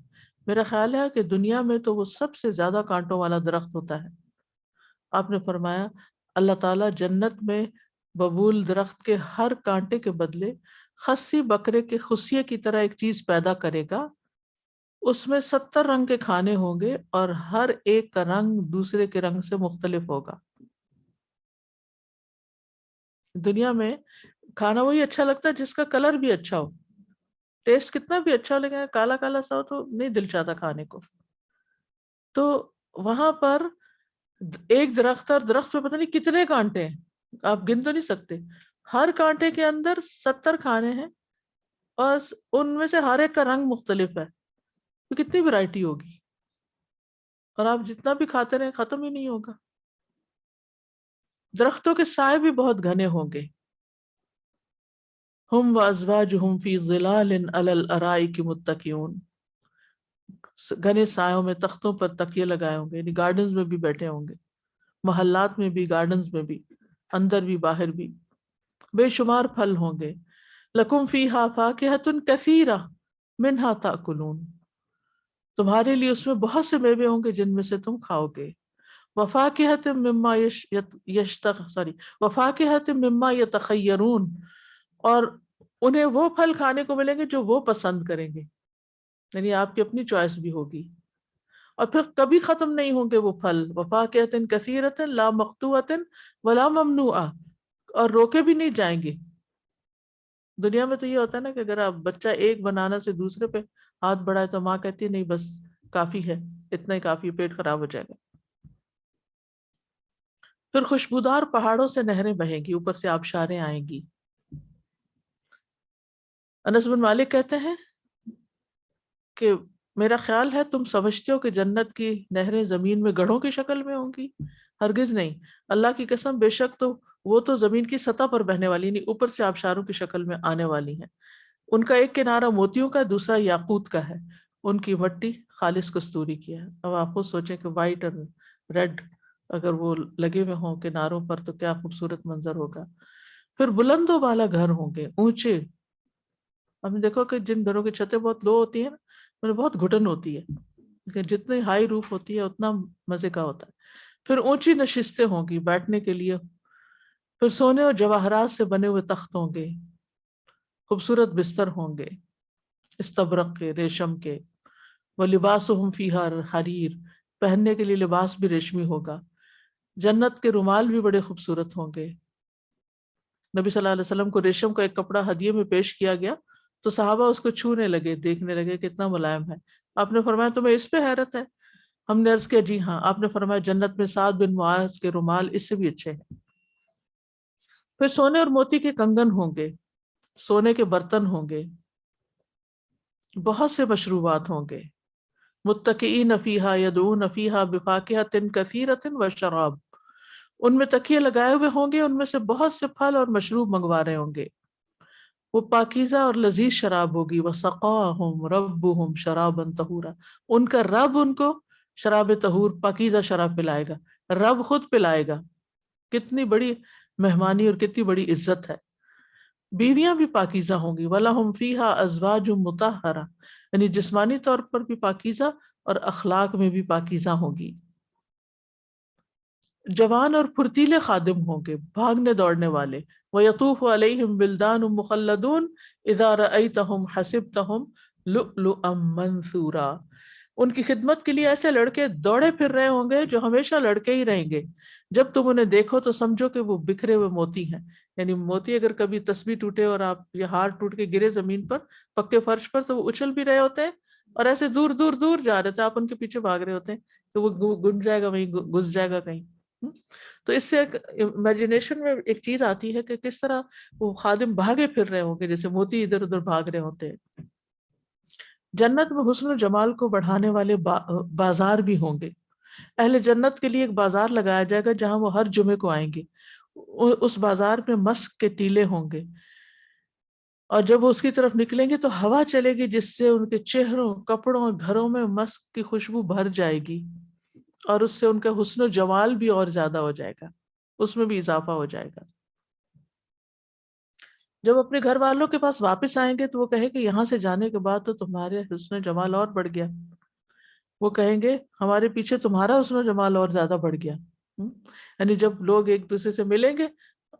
میرا خیال ہے کہ دنیا میں تو وہ سب سے زیادہ کانٹوں والا درخت ہوتا ہے. آپ نے فرمایا اللہ تعالیٰ جنت میں ببول درخت کے ہر کانٹے کے بدلے خصی بکرے کے خصیے کی طرح ایک چیز پیدا کرے گا، اس میں 70 رنگ کے کھانے ہوں گے اور ہر ایک کا رنگ دوسرے کے رنگ سے مختلف ہوگا. دنیا میں کھانا وہی اچھا لگتا ہے جس کا کلر بھی اچھا ہو، ٹیسٹ کتنا بھی اچھا لگے کالا کالا سا ہو تو نہیں دل چاہتا کھانے کو. تو وہاں پر ایک درخت، اور درخت پہ پتہ نہیں کتنے کانٹے ہیں، آپ گن تو نہیں سکتے. ہر کانٹے کے اندر 70 کھانے ہیں، اور ان میں سے ہر ایک کا رنگ مختلف ہے، تو کتنی ورائٹی ہوگی، اور آپ جتنا بھی کھاتے رہیں ختم ہی نہیں ہوگا. درختوں کے سائے بھی بہت گھنے ہوں گے. ہم وازواجہم فی ظلال علی الارائک متکئون، گھنے سایوں میں تختوں پر تکیے لگائے ہوں گے، یعنی گارڈنز میں بھی بیٹھے ہوں گے، محلات میں بھی، گارڈنز میں بھی، اندر بھی باہر بھی. بے شمار پھل ہوں گے. لکم فیہا فاکہۃ کثیرہ منہا تاکلون، تمہارے لیے اس میں بہت سے میوے ہوں گے جن میں سے تم کھاؤ گے. وفاکہۃ مما وفاکہۃ مما یتخیرون، اور انہیں وہ پھل کھانے کو ملیں گے جو وہ پسند کریں گے، یعنی آپ کی اپنی چوائس بھی ہوگی. اور پھر کبھی ختم نہیں ہوں گے وہ پھل. وفاکہۃ کثیرۃ لا مقطوعۃ ولا ممنوعہ، اور روکے بھی نہیں جائیں گے. دنیا میں تو یہ ہوتا ہے نا کہ اگر آپ بچہ ایک بنانا سے دوسرے پہ ہاتھ بڑھائے تو ماں کہتی ہے نہیں بس کافی ہے، اتنا ہی کافی، پیٹ خراب ہو جائے گا. پھر خوشبودار پہاڑوں سے نہریں بہیں گی، اوپر سے آبشاریں آئیں گی. انس بن مالک کہتے ہیں کہ میرا خیال ہے تم سمجھتے ہو کہ جنت کی نہریں زمین میں گڑھوں کی شکل میں ہوں گی، ہرگز نہیں. اللہ کی قسم، بے شک تو وہ تو زمین کی سطح پر بہنے والی، یعنی اوپر سے آبشاروں کی شکل میں آنے والی ہیں. ان کا ایک کنارہ موتیوں کا، دوسرا یاقوت کا ہے، ان کی مٹی خالص کستوری کی ہے. اب آپ خود سوچیں کہ وائٹ اور ریڈ اگر وہ لگے ہوئے ہوں کناروں پر تو کیا خوبصورت منظر ہوگا. پھر بلند و بالا گھر ہوں گے، اونچے. ہم نے دیکھو کہ جن گھروں کی چھتیں بہت لو ہوتی ہیں انہیں بہت گھٹن ہوتی ہے، لیکن جتنی ہائی روف ہوتی ہے اتنا مزے کا ہوتا ہے. پھر اونچی نشستیں ہوں گی بیٹھنے کے لیے. پھر سونے اور جواہرات سے بنے ہوئے تخت ہوں گے، خوبصورت بستر ہوں گے استبرق کے، ریشم کے. وَلِبَاسُهُمْ فِيهَا حریر، پہننے کے لیے لباس بھی ریشمی ہوگا. جنت کے رومال بھی بڑے خوبصورت ہوں گے. نبی صلی اللہ علیہ وسلم کو ریشم کا ایک کپڑا ہدیے میں پیش کیا گیا تو صحابہ اس کو چھونے لگے، دیکھنے لگے کتنا ملائم ہے. آپ نے فرمایا تمہیں اس پہ حیرت ہے؟ ہم نے عرض کیا جی ہاں. آپ نے فرمایا جنت میں سعد بن معاذ کے رومال اس سے بھی اچھے ہیں. پھر سونے اور موتی کے کنگن ہوں گے، سونے کے برتن ہوں گے، بہت سے مشروبات ہوں گے. متکئین فیہا یدعون فیہا بفاکہۃ کثیرۃ وشراب، ان میں تکیے لگائے ہوئے ہوں گے، ان میں سے بہت سے پھل اور مشروب منگوا رہے ہوں گے. وہ پاکیزہ اور لذیذ شراب ہوگی. وسقاہم ربہم شرابا طہورا، ان کا رب ان کو شراب طہور، پاکیزہ شراب پلائے گا. رب خود پلائے گا. کتنی بڑی مہمانی اور کتنی بڑی عزت ہے. بیویاں بھی پاکیزہ ہوں گی. وَلَهُمْ فِيهَا أَزْوَاجٌ مُطَهَّرَةٌ، یعنی جسمانی طور پر بھی پاکیزہ اور اخلاق میں بھی پاکیزہ ہوں گی. جوان اور پھرتیلے خادم ہوں گے، بھاگنے دوڑنے والے. وَيَطُوفُ عَلَيْهِمْ بِلْدَانٌ مُخَلَّدُونَ إِذَا رَأَيْتَهُمْ حَسِبْتَهُمْ لُؤْلُؤًا مَنْثُورًا، ان کی خدمت کے لیے ایسے لڑکے دوڑے پھر رہے ہوں گے جو ہمیشہ لڑکے ہی رہیں گے. جب تم انہیں دیکھو تو سمجھو کہ وہ بکھرے ہوئے موتی ہیں. یعنی موتی اگر کبھی تسبیح ٹوٹے اور آپ یہ ہار ٹوٹ کے گرے زمین پر پکے فرش پر تو وہ اچھل بھی رہے ہوتے ہیں اور ایسے دور دور دور جا رہے تھے، آپ ان کے پیچھے بھاگ رہے ہوتے ہیں کہ وہ گن جائے گا وہیں، گھس جائے گا کہیں. تو اس سے ایک امیجنیشن میں ایک چیز آتی ہے کہ کس طرح وہ خادم بھاگے پھر رہے ہوں گے جیسے موتی ادھر ادھر بھاگ رہے ہوتے ہیں. جنت میں حسن و جمال کو بڑھانے والے بازار بھی ہوں گے. اہل جنت کے لیے ایک بازار لگایا جائے گا جہاں وہ ہر جمعے کو آئیں گے. اس بازار میں مسک کے ٹیلے ہوں گے، اور جب وہ اس کی طرف نکلیں گے تو ہوا چلے گی جس سے ان کے چہروں، کپڑوں اور گھروں میں مسک کی خوشبو بھر جائے گی، اور اس سے ان کا حسن و جمال بھی اور زیادہ ہو جائے گا، اس میں بھی اضافہ ہو جائے گا. جب اپنے گھر والوں کے پاس واپس آئیں گے تو وہ کہے کہ یہاں سے جانے کے بعد تو تمہارے حسن و جمال اور بڑھ گیا. وہ کہیں گے ہمارے پیچھے تمہارا حسن و جمال اور زیادہ بڑھ گیا. یعنی جب لوگ ایک دوسرے سے ملیں گے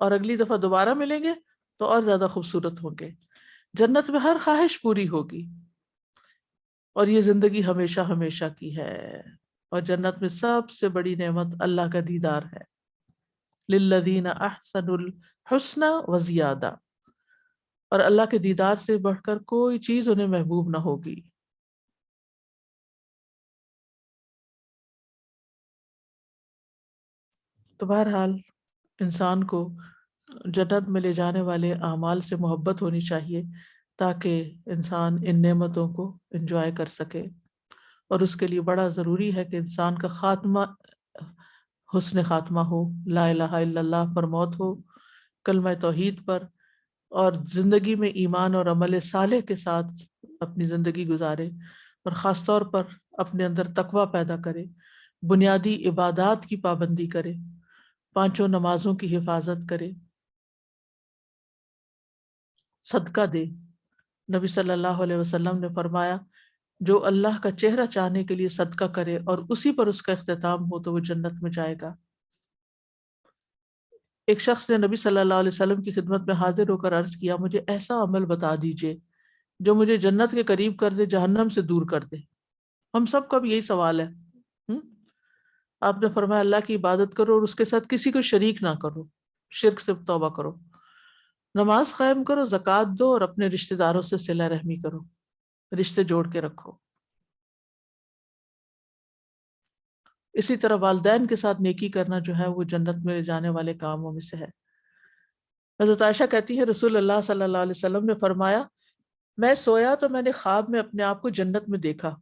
اور اگلی دفعہ دوبارہ ملیں گے تو اور زیادہ خوبصورت ہوں گے. جنت میں ہر خواہش پوری ہوگی، اور یہ زندگی ہمیشہ ہمیشہ کی ہے. اور جنت میں سب سے بڑی نعمت اللہ کا دیدار ہے. للذین احسنوا الحسنى وزیادہ، اور اللہ کے دیدار سے بڑھ کر کوئی چیز انہیں محبوب نہ ہوگی۔ تو بہرحال انسان کو جنت میں لے جانے والے اعمال سے محبت ہونی چاہیے تاکہ انسان ان نعمتوں کو انجوائے کر سکے، اور اس کے لیے بڑا ضروری ہے کہ انسان کا خاتمہ حسن خاتمہ ہو، لا الہ الا اللہ پر موت ہو، کلمہ توحید پر، اور زندگی میں ایمان اور عمل صالح کے ساتھ اپنی زندگی گزارے، اور خاص طور پر اپنے اندر تقوی پیدا کرے، بنیادی عبادات کی پابندی کرے، پانچوں نمازوں کی حفاظت کرے، صدقہ دے۔ نبی صلی اللہ علیہ وسلم نے فرمایا جو اللہ کا چہرہ چاہنے کے لیے صدقہ کرے اور اسی پر اس کا اختتام ہو تو وہ جنت میں جائے گا۔ ایک شخص نے نبی صلی اللہ علیہ وسلم کی خدمت میں حاضر ہو کر عرض کیا مجھے ایسا عمل بتا دیجئے جو مجھے جنت کے قریب کر دے، جہنم سے دور کر دے۔ ہم سب کا بھی یہی سوال ہے۔ آپ نے فرمایا اللہ کی عبادت کرو اور اس کے ساتھ کسی کو شریک نہ کرو، شرک سے توبہ کرو، نماز قائم کرو، زکوٰۃ دو، اور اپنے رشتہ داروں سے صلہ رحمی کرو، رشتے جوڑ کے رکھو۔ اسی طرح والدین کے ساتھ نیکی کرنا جو ہے وہ جنت میں لے جانے والے کاموں میں سے ہے۔ حضرت عائشہ کہتی ہے رسول اللہ صلی اللہ علیہ وسلم نے فرمایا میں سویا تو میں نے خواب میں اپنے آپ کو جنت میں دیکھا،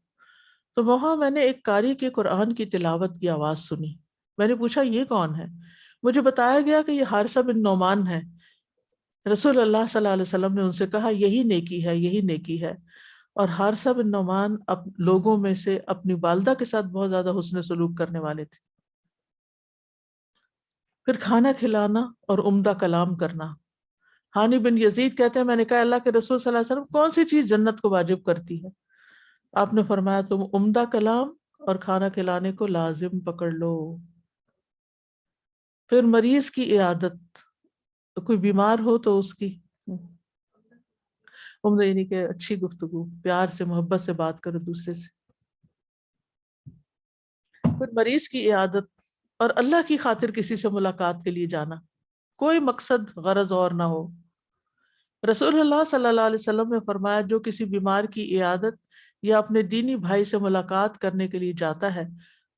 تو وہاں میں نے ایک قاری کے قرآن کی تلاوت کی آواز سنی۔ میں نے پوچھا یہ کون ہے؟ مجھے بتایا گیا کہ یہ حارثہ بن نعمان ہے۔ رسول اللہ صلی اللہ علیہ وسلم نے ان سے کہا یہی نیکی ہے، یہی نیکی ہے۔ اور حارثہ بن نعمان لوگوں میں سے اپنی والدہ کے ساتھ بہت زیادہ حسن سلوک کرنے والے تھے۔ پھر کھانا کھلانا اور عمدہ کلام کرنا۔ ہانی بن یزید کہتے ہیں میں نے کہا اللہ کے رسول صلی اللہ علیہ وسلم کون سی چیز جنت کو واجب کرتی ہے؟ آپ نے فرمایا تم عمدہ کلام اور کھانا کھلانے کو لازم پکڑ لو۔ پھر مریض کی عیادت، کوئی بیمار ہو تو اس کی عمدہ یعنی کہ اچھی گفتگو، پیار سے محبت سے بات کرو دوسرے سے۔ پھر مریض کی عیادت اور اللہ کی خاطر کسی سے ملاقات کے لیے جانا، کوئی مقصد غرض اور نہ ہو۔ رسول اللہ صلی اللہ علیہ وسلم نے فرمایا جو کسی بیمار کی عیادت یا اپنے دینی بھائی سے ملاقات کرنے کے لیے جاتا ہے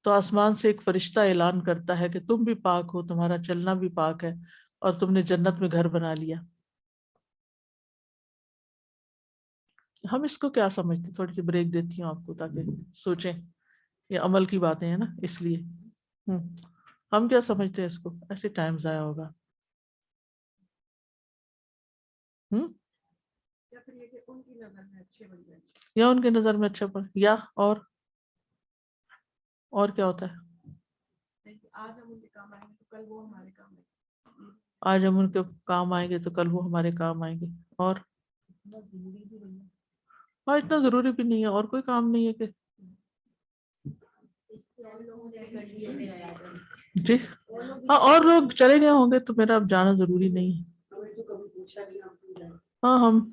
تو آسمان سے ایک فرشتہ اعلان کرتا ہے کہ تم بھی پاک ہو، تمہارا چلنا بھی پاک ہے، اور تم نے جنت میں گھر بنا لیا۔ ہم اس کو کیا سمجھتے؟ تھوڑی سی بریک دیتی ہوں آپ کو تاکہ سوچیں، یہ عمل کی باتیں ہیں نا اس لیے۔ ہم کیا سمجھتے ہیں اس کو؟ ایسے ٹائم ضائع ہوگا۔ یا ان کی نظر میں اچھا پڑ، یا اور کیا ہوتا ہے؟ آج ہم ان کے کام آئیں گے تو کل وہ ہمارے کام آئیں گے، آج ہم ان کے کام آئیں گے تو کل وہ ہمارے کام آئیں گے۔ اور ہاں اتنا ضروری بھی نہیں ہے، اور کوئی کام نہیں ہے کہ جی ہاں اور لوگ چلے گئے ہوں گے تو میرا اب جانا ضروری نہیں ہے۔ ہاں ہم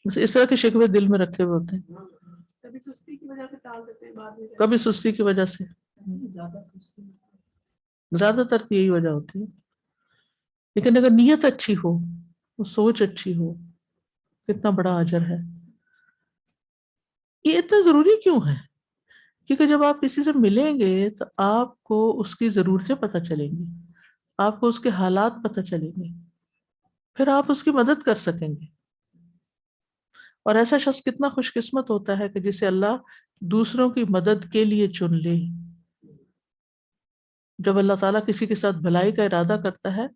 اس طرح کے شکوے دل میں رکھے ہوئے ہوتے ہیں، کبھی سستی کی وجہ سے ٹال دیتے ہیں، بعد میں کبھی سستی کی وجہ سے، زیادہ تر یہی وجہ ہوتی ہے۔ لیکن اگر نیت اچھی ہو، وہ سوچ اچھی ہو، کتنا بڑا اجر ہے۔ یہ اتنا ضروری کیوں ہے؟ کیونکہ جب آپ کسی سے ملیں گے تو آپ کو اس کی ضرورتیں پتہ چلیں گی، آپ کو اس کے حالات پتہ چلیں گے، پھر آپ اس کی مدد کر سکیں گے۔ اور ایسا شخص کتنا خوش قسمت ہوتا ہے کہ جسے اللہ دوسروں کی مدد کے لیے چن لے۔ جب اللہ تعالیٰ کسی کے ساتھ بھلائی کا ارادہ کرتا ہے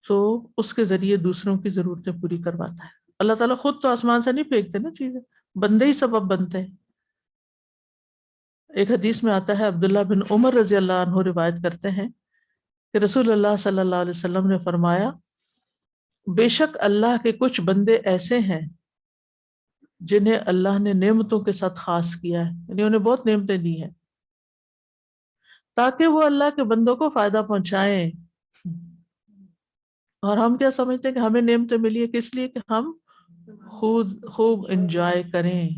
تو اس کے ذریعے دوسروں کی ضرورتیں پوری کرواتا ہے۔ اللہ تعالیٰ خود تو آسمان سے نہیں پھینکتے نا چیزیں، بندے ہی سبب بنتے ہیں۔ ایک حدیث میں آتا ہے، عبداللہ بن عمر رضی اللہ عنہ روایت کرتے ہیں کہ رسول اللہ صلی اللہ علیہ وسلم نے فرمایا بے شک اللہ کے کچھ بندے ایسے ہیں جنہیں اللہ نے نعمتوں کے ساتھ خاص کیا ہے، یعنی انہیں بہت نعمتیں دی ہیں تاکہ وہ اللہ کے بندوں کو فائدہ پہنچائیں۔ اور ہم کیا سمجھتے ہیں کہ ہمیں نعمتیں ملی ہے کس لیے؟ کہ ہم خود خوب انجوائے کریں.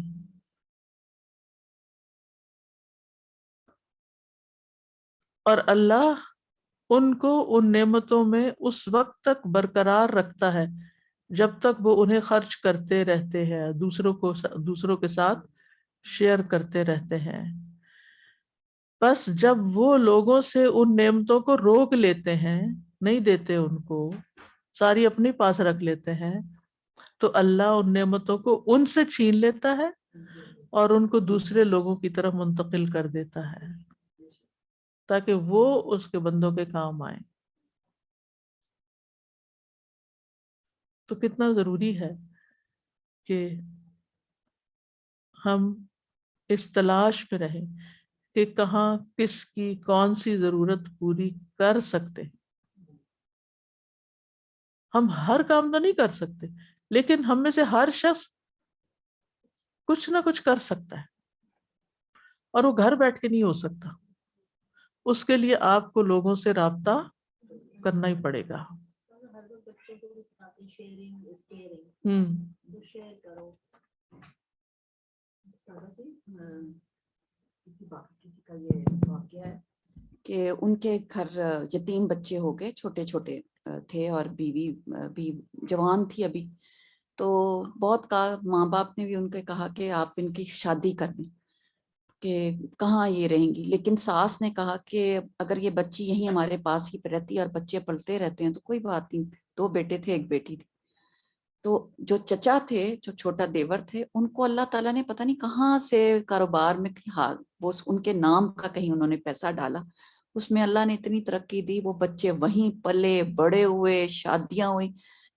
اور اللہ ان کو ان نعمتوں میں اس وقت تک برقرار رکھتا ہے جب تک وہ انہیں خرچ کرتے رہتے ہیں، دوسروں کے ساتھ شیئر کرتے رہتے ہیں. بس جب وہ لوگوں سے ان نعمتوں کو روک لیتے ہیں، نہیں دیتے ان کو، ساری اپنے پاس رکھ لیتے ہیں، تو اللہ ان نعمتوں کو ان سے چھین لیتا ہے اور ان کو دوسرے لوگوں کی طرف منتقل کر دیتا ہے تاکہ وہ اس کے بندوں کے کام آئیں. تو کتنا ضروری ہے کہ ہم اس تلاش میں رہیں کہ کہاں کس کی کون سی ضرورت پوری کر سکتے. ہم ہر کام تو نہیں کر سکتے، لیکن ہم میں سے ہر شخص کچھ نہ کچھ کر سکتا ہے، اور وہ گھر بیٹھ کے نہیں ہو سکتا. اس کے لیے آپ کو لوگوں سے رابطہ کرنا ہی پڑے گا. کسی کا یہ واقعہ ہے کہ ان کے گھر یتیم بچے ہو گئے، چھوٹے چھوٹے تھے، اور بیوی بھی جوان تھی ابھی. تو بہت کہا، ماں باپ نے بھی ان کو کہا کہ آپ ان کی شادی کر دیں کہ کہاں یہ رہیں گی. لیکن ساس نے کہا کہ اگر یہ بچی یہیں ہمارے پاس ہی رہتی ہے اور بچے پلتے رہتے ہیں تو کوئی بات نہیں. 2 بیٹے تھے، 1 بیٹی تھی. تو جو چچا تھے، جو چھوٹا دیور تھے، ان کو اللہ تعالیٰ نے پتہ نہیں کہاں سے کاروبار میں وہ ان کے نام کا کہیں انہوں نے پیسہ ڈالا، اس میں اللہ نے اتنی ترقی دی، وہ بچے وہیں پلے بڑے ہوئے، شادیاں ہوئی.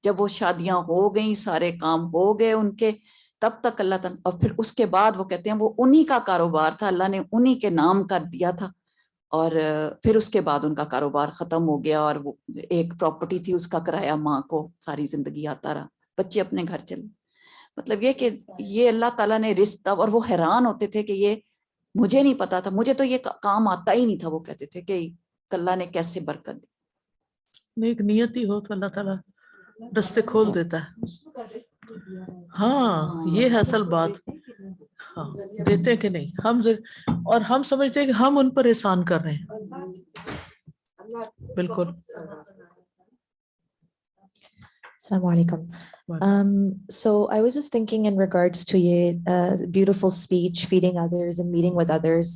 جب وہ شادیاں ہو گئیں، سارے کام ہو گئے ان کے، تب تک اللہ تعالیٰ، اور پھر اس کے بعد وہ کہتے ہیں وہ انہی کا کاروبار تھا، اللہ نے انہی کے نام کر دیا تھا. اور پھر اس کے بعد ان کا کاروبار ختم ہو گیا، اور وہ ایک پراپرٹی تھی اس کا کرایہ ماں کو ساری زندگی آتا رہا، بچے اپنے گھر چلے. مطلب یہ کہ یہ اللہ تعالیٰ نے رزق، اور وہ حیران ہوتے تھے کہ یہ مجھے نہیں پتا تھا، مجھے تو یہ کام آتا ہی نہیں تھا. وہ کہتے تھے کہ اللہ نے کیسے برکت دی. ایک نیت ہی ہو تو اللہ تعالیٰ رستے کھول دیتا ہے. ہاں یہ ہے اصل بات. ہاں دیتے کہ نہیں ہم، اور ہم سمجھتے ہیں کہ ہم ان پر احسان کر رہے ہیں. بالکل. Assalamu alaikum. So I was just thinking in regards to your beautiful speech, feeding others and meeting with others.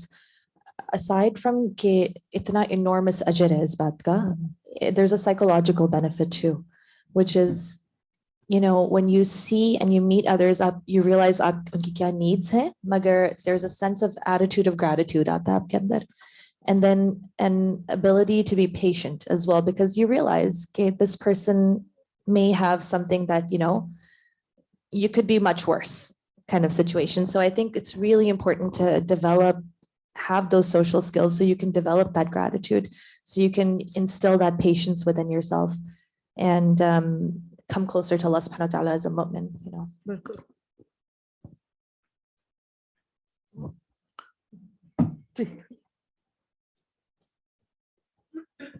Aside from ke itna enormous ajr hai is baat ka, there's a psychological benefit too, which is, you know, when you see and you meet others, you realize unki kya needs hai, magar there's a sense of attitude of gratitude aata hai aapke andar. And then an ability to be patient as well, because you realize that this person may have something that, you know, you could be much worse kind of situation. So I think it's really important to have those social skills so you can develop that gratitude, so you can instill that patience within yourself and come closer to Allah subhanahu wa ta'ala as a mu'min, you know.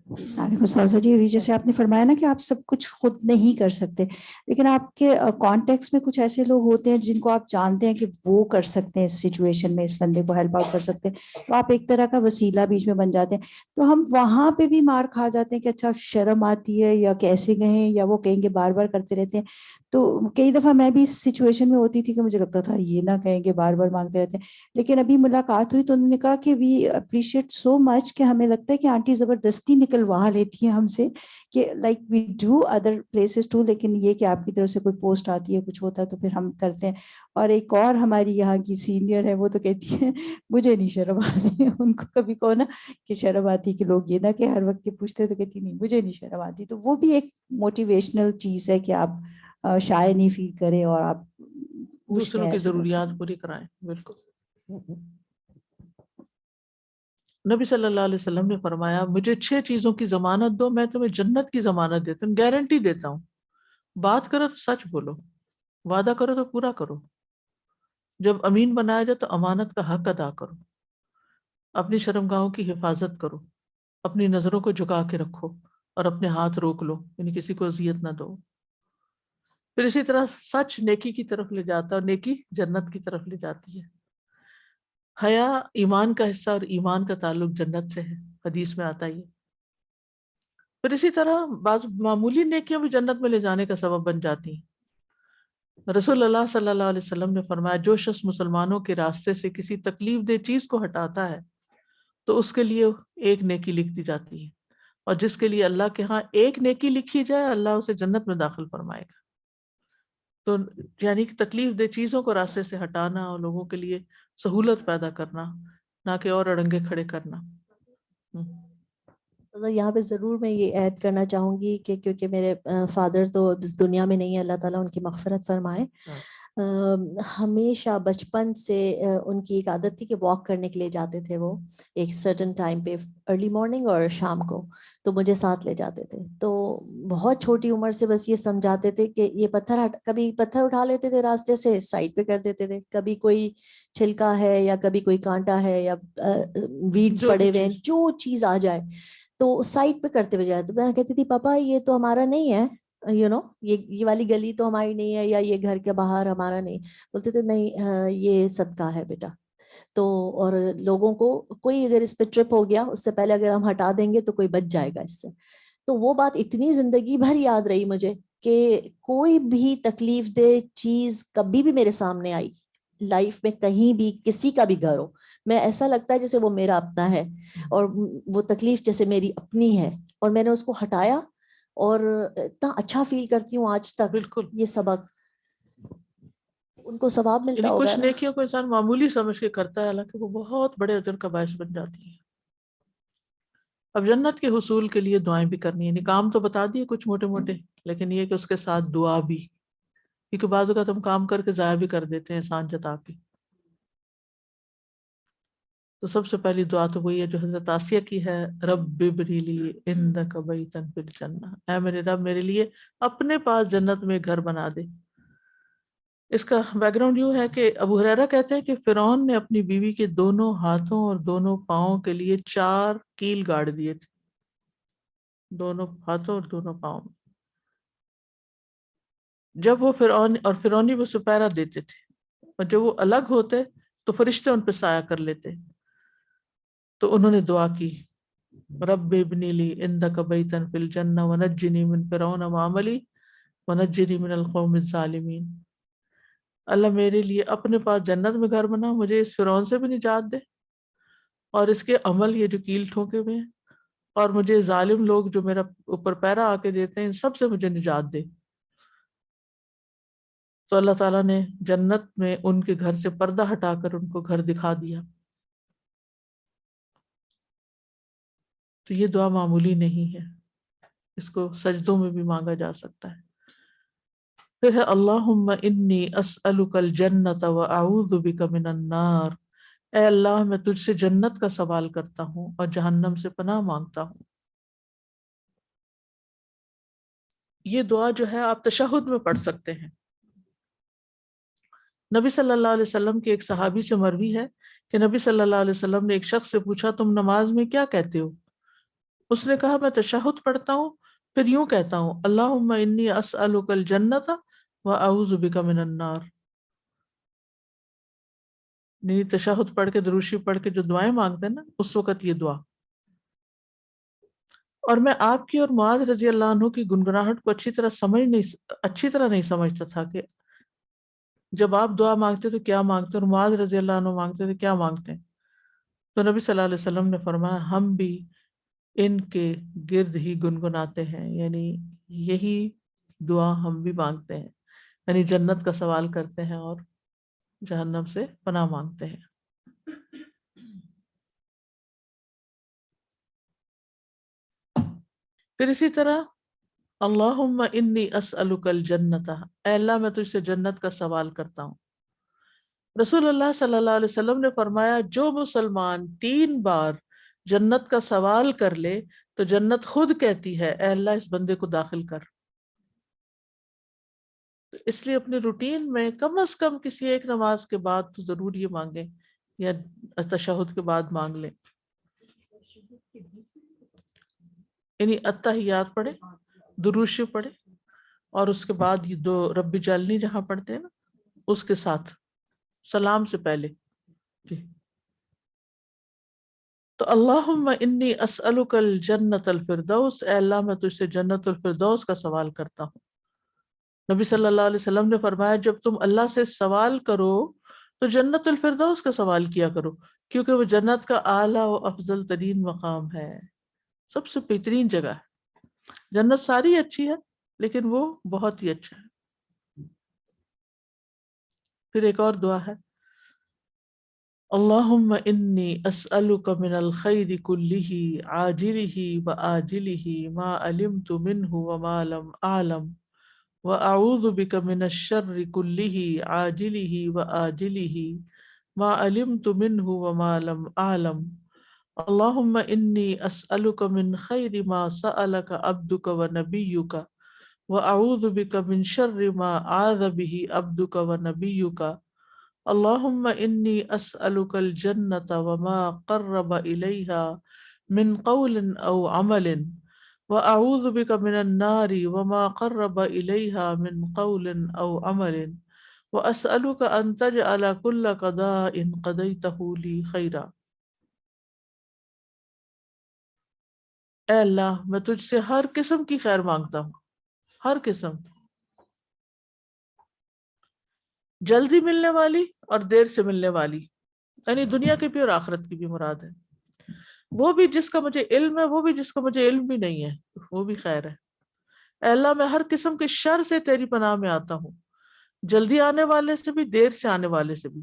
جی السلام علیکم استاذہ جی. جیسے آپ نے فرمایا نا کہ آپ سب کچھ خود نہیں کر سکتے، لیکن آپ کے کانٹیکس میں کچھ ایسے لوگ ہوتے ہیں جن کو آپ جانتے ہیں کہ وہ کر سکتے ہیں اس سچویشن میں، اس بندے کو ہیلپ آؤٹ کر سکتے ہیں، تو آپ ایک طرح کا وسیلہ بیچ میں بن جاتے ہیں. تو ہم وہاں پہ بھی مار کھا جاتے ہیں کہ اچھا شرم آتی ہے یا کیسے کہیں، یا وہ کہیں گے بار بار کرتے رہتے ہیں. تو کئی دفعہ میں بھی اس سچویشن میں ہوتی تھی کہ مجھے لگتا تھا یہ نہ کہیں گے، بار بار مانگتے رہتے ہیں. لیکن ابھی ملاقات ہوئی تو انہوں نے کہا کہ وی اپریشیٹ سو مچ کہ ہمیں لگتا ہے کہ آنٹی زبردستی نکلوا لیتی ہیں ہم سے، کہ like we do other places to, لیکن یہ کہ آپ کی طرف سے کوئی پوسٹ آتی ہے، کچھ ہوتا ہے تو پھر ہم کرتے ہیں. اور ایک اور ہماری یہاں کی سینئر ہے، وہ تو کہتی ہے مجھے نہیں شرم آتی. ان کو کبھی کہو نا کہ شرم آتی کہ لوگ یہ نہ کہ ہر وقت پوچھتے، تو کہتی نہیں مجھے نہیں شرم آتی. تو وہ بھی ایک موٹیویشنل چیز ہے کہ آپ شائع نہیں فیل کریں اور آپ دوسروں کی ضروریات پوری کرائیں. بالکل. نبی صلی اللہ علیہ وسلم نے فرمایا مجھے 6 چیزوں کی ضمانت دو، میں تمہیں جنت کی ضمانت دیتا ہوں، گارنٹی دیتا ہوں. بات کرو تو سچ بولو، وعدہ کرو تو پورا کرو، جب امین بنایا جائے تو امانت کا حق ادا کرو، اپنی شرمگاہوں کی حفاظت کرو، اپنی نظروں کو جھکا کے رکھو اور اپنے ہاتھ روک لو، یعنی کسی کو اذیت نہ دو. پھر اسی طرح سچ نیکی کی طرف لے جاتا ہے اور نیکی جنت کی طرف لے جاتی ہے. حیا ایمان کا حصہ اور ایمان کا تعلق جنت سے ہے، حدیث میں آتا ہی ہے. پھر اسی طرح بعض معمولی نیکیاں بھی جنت میں لے جانے کا سبب بن جاتی ہیں. رسول اللہ صلی اللہ علیہ وسلم نے فرمایا جو شخص مسلمانوں کے راستے سے کسی تکلیف دہ چیز کو ہٹاتا ہے تو اس کے لیے ایک نیکی لکھ دی جاتی ہے، اور جس کے لیے اللہ کے ہاں ایک نیکی لکھی جائے اللہ اسے جنت میں داخل فرمائے گا. تو یعنی کہ تکلیف دہ چیزوں کو راستے سے ہٹانا اور لوگوں کے لیے سہولت پیدا کرنا، نہ کہ اور اڑنگے کھڑے کرنا. یہاں پہ ضرور میں یہ ایڈ کرنا چاہوں گی کہ کیونکہ میرے فادر تو اس دنیا میں نہیں ہے، اللہ تعالیٰ ان کی مغفرت فرمائے. ہمیشہ بچپن سے ان کی ایک عادت تھی کہ واک کرنے کے لیے جاتے تھے وہ ایک سرٹن ٹائم پہ، ارلی مارننگ اور شام کو، تو مجھے ساتھ لے جاتے تھے. تو بہت چھوٹی عمر سے بس یہ سمجھاتے تھے کہ یہ کبھی پتھر اٹھا لیتے تھے راستے سے، سائڈ پہ کر دیتے تھے، کبھی کوئی چھلکا ہے یا کبھی کوئی کانٹا ہے یا ویڈز پڑے ہوئے ہیں، جو چیز آ جائے تو سائڈ پہ کرتے ہوئے جاتے. میں کہتی تھی پاپا یہ تو ہمارا نہیں ہے، یہ والی گلی تو ہماری نہیں ہے، یا یہ گھر کے باہر ہمارا نہیں. بولتے تھے نہیں یہ صدقہ ہے بیٹا. تو اور لوگوں کو کوئی اگر اس پہ ٹرپ ہو گیا اس سے پہلے اگر ہم ہٹا دیں گے تو کوئی بچ جائے گا اس سے. تو وہ بات اتنی زندگی بھر یاد رہی مجھے کہ کوئی بھی تکلیف دہ چیز کبھی بھی میرے سامنے آئی لائف میں، کہیں بھی کسی کا بھی گھر ہو، میں ایسا لگتا ہے جیسے وہ میرا اپنا ہے اور وہ تکلیف جیسے میری اپنی ہے، اور میں نے اس کو ہٹایا اور اتنا اچھا فیل کرتی ہوں آج تک. بالکل یہ سبق ان کو ثواب ملتا یعنی ہوگا کچھ نا. نیکیوں کو انسان معمولی سمجھ کے کرتا ہے حالانکہ وہ بہت بڑے اجر کا باعث بن جاتی ہے. اب جنت کے حصول کے لیے دعائیں بھی کرنی ہے. کام تو بتا دیے کچھ موٹے موٹے، لیکن یہ کہ اس کے ساتھ دعا بھی، کیونکہ بعض اوقات ہم کام کر کے ضائع بھی کر دیتے ہیں احسان جتا کے. تو سب سے پہلی دعا تو وہی ہے جو حضرت آسیہ کی ہے، رب ابنی لی عندک بیتا فی الجنہ، اے میرے رب میرے لیے اپنے پاس جنت میں گھر بنا دے. اس کا بیک گراؤنڈ یوں ہے کہ ابو ہریرہ کہتے ہیں کہ فرعون نے اپنی بیوی کے دونوں ہاتھوں اور دونوں پاؤں کے لیے 4 کیل گاڑ دیے تھے، دونوں ہاتھوں اور دونوں پاؤں میں. جب وہ فرعونی وہ سپہرا دیتے تھے، اور جب وہ الگ ہوتے تو فرشتے ان پہ سایہ کر لیتے. تو انہوں نے دعا کی، رب ابنی لی عندک بیتا فی الجنہ ونجنی من فرعون وعملی ونجنی من القوم الظالمین. اللہ میرے لیے اپنے پاس جنت میں گھر بنا، مجھے اس فرعون سے بھی نجات دے اور اس کے عمل یہ جو کیل ٹھوکے ہوئے ہیں، اور مجھے ظالم لوگ جو میرا اوپر پیرا آ کے دیتے ہیں ان سب سے مجھے نجات دے. تو اللہ تعالیٰ نے جنت میں ان کے گھر سے پردہ ہٹا کر ان کو گھر دکھا دیا. تو یہ دعا معمولی نہیں ہے، اس کو سجدوں میں بھی مانگا جا سکتا ہے. پھر ہے اللہم انی اسألک الجنت واعوذ بک من النار، اے اللہ میں تجھ سے جنت کا سوال کرتا ہوں اور جہنم سے پناہ مانگتا ہوں. یہ دعا جو ہے آپ تشہد میں پڑھ سکتے ہیں. نبی صلی اللہ علیہ وسلم کے ایک صحابی سے مروی ہے کہ نبی صلی اللہ علیہ وسلم نے ایک شخص سے پوچھا تم نماز میں کیا کہتے ہو؟ اس نے کہا میں تشہد پڑھتا ہوں، پھر یوں کہتا ہوں اللہم انی اسألک الجنت واعوذ بک من النار. یعنی تشہد پڑھ کے دروشی پڑھ کے جو دعائیں مانگتے ہیں نا اس وقت یہ دعا. اور میں آپ کی اور معاذ رضی اللہ عنہ کی گنگناہٹ کو اچھی طرح نہیں سمجھتا تھا کہ جب آپ دعا مانگتے تو کیا مانگتے اور معاذ رضی اللہ عنہ مانگتے تو کیا مانگتے ہیں. تو نبی صلی اللہ علیہ وسلم نے فرمایا ہم بھی ان کے گرد ہی گنگناتے ہیں، یعنی یہی دعا ہم بھی مانگتے ہیں، یعنی جنت کا سوال کرتے ہیں اور جہنم سے پناہ مانگتے ہیں. پھر اسی طرح اللہم انی اسألک الجنت، اے اللہ میں تجھ سے جنت کا سوال کرتا ہوں. رسول اللہ صلی اللہ علیہ وسلم نے فرمایا جو مسلمان 3 بار جنت کا سوال کر لے تو جنت خود کہتی ہے اے اللہ اس بندے کو داخل کر. اس لیے اپنے روٹین میں کم از کم کسی ایک نماز کے بعد تو ضرور یہ مانگیں، یا تشہد کے بعد مانگ لیں، یعنی اتحیات پڑھے، درود شریف پڑھے اور اس کے بعد یہ دو رب اجعلنی جہاں پڑھتے ہیں نا اس کے ساتھ سلام سے پہلے جی. تو اللہم انی اسألک الجنت الفردوس، اے اللہ میں تجھ سے جنت الفردوس کا سوال کرتا ہوں. نبی صلی اللہ علیہ وسلم نے فرمایا جب تم اللہ سے سوال کرو تو جنت الفردوس کا سوال کیا کرو، کیونکہ وہ جنت کا اعلیٰ و افضل ترین مقام ہے، سب سے بہترین جگہ ہے. جنت ساری اچھی ہے لیکن وہ بہت ہی اچھا ہے. پھر ایک اور دعا ہے اللہم انی اسألک من الخیر کلہ عاجلہ وآجلہ ما علمت منہ وما لم اعلم وأعوذ بك من الشر كله عاجله وآجله ما علمت منه وما لم أعلم اللهم إني أسألك من خير ما سألك عبدك ونبيك وأعوذ بك من شر ما عاذ به عبدك ونبيك اللهم إني أسألك الجنة وما قرب إليها من قول أو عمل وأعوذ بك من النار وما قرب إليها من قول أو عمل وأسألك أن تجعل كل قضاء قضيته لي خيرا. اے اللہ میں تجھ سے ہر قسم کی خیر مانگتا ہوں، ہر قسم، جلدی ملنے والی اور دیر سے ملنے والی، یعنی دنیا کی بھی اور آخرت کی بھی مراد ہے. وہ بھی جس کا مجھے علم ہے، وہ بھی جس کا مجھے علم بھی نہیں ہے، وہ بھی خیر ہے. اے اللہ میں ہر قسم کے شر سے تیری پناہ میں آتا ہوں، جلدی آنے والے سے بھی، دیر سے آنے والے سے بھی،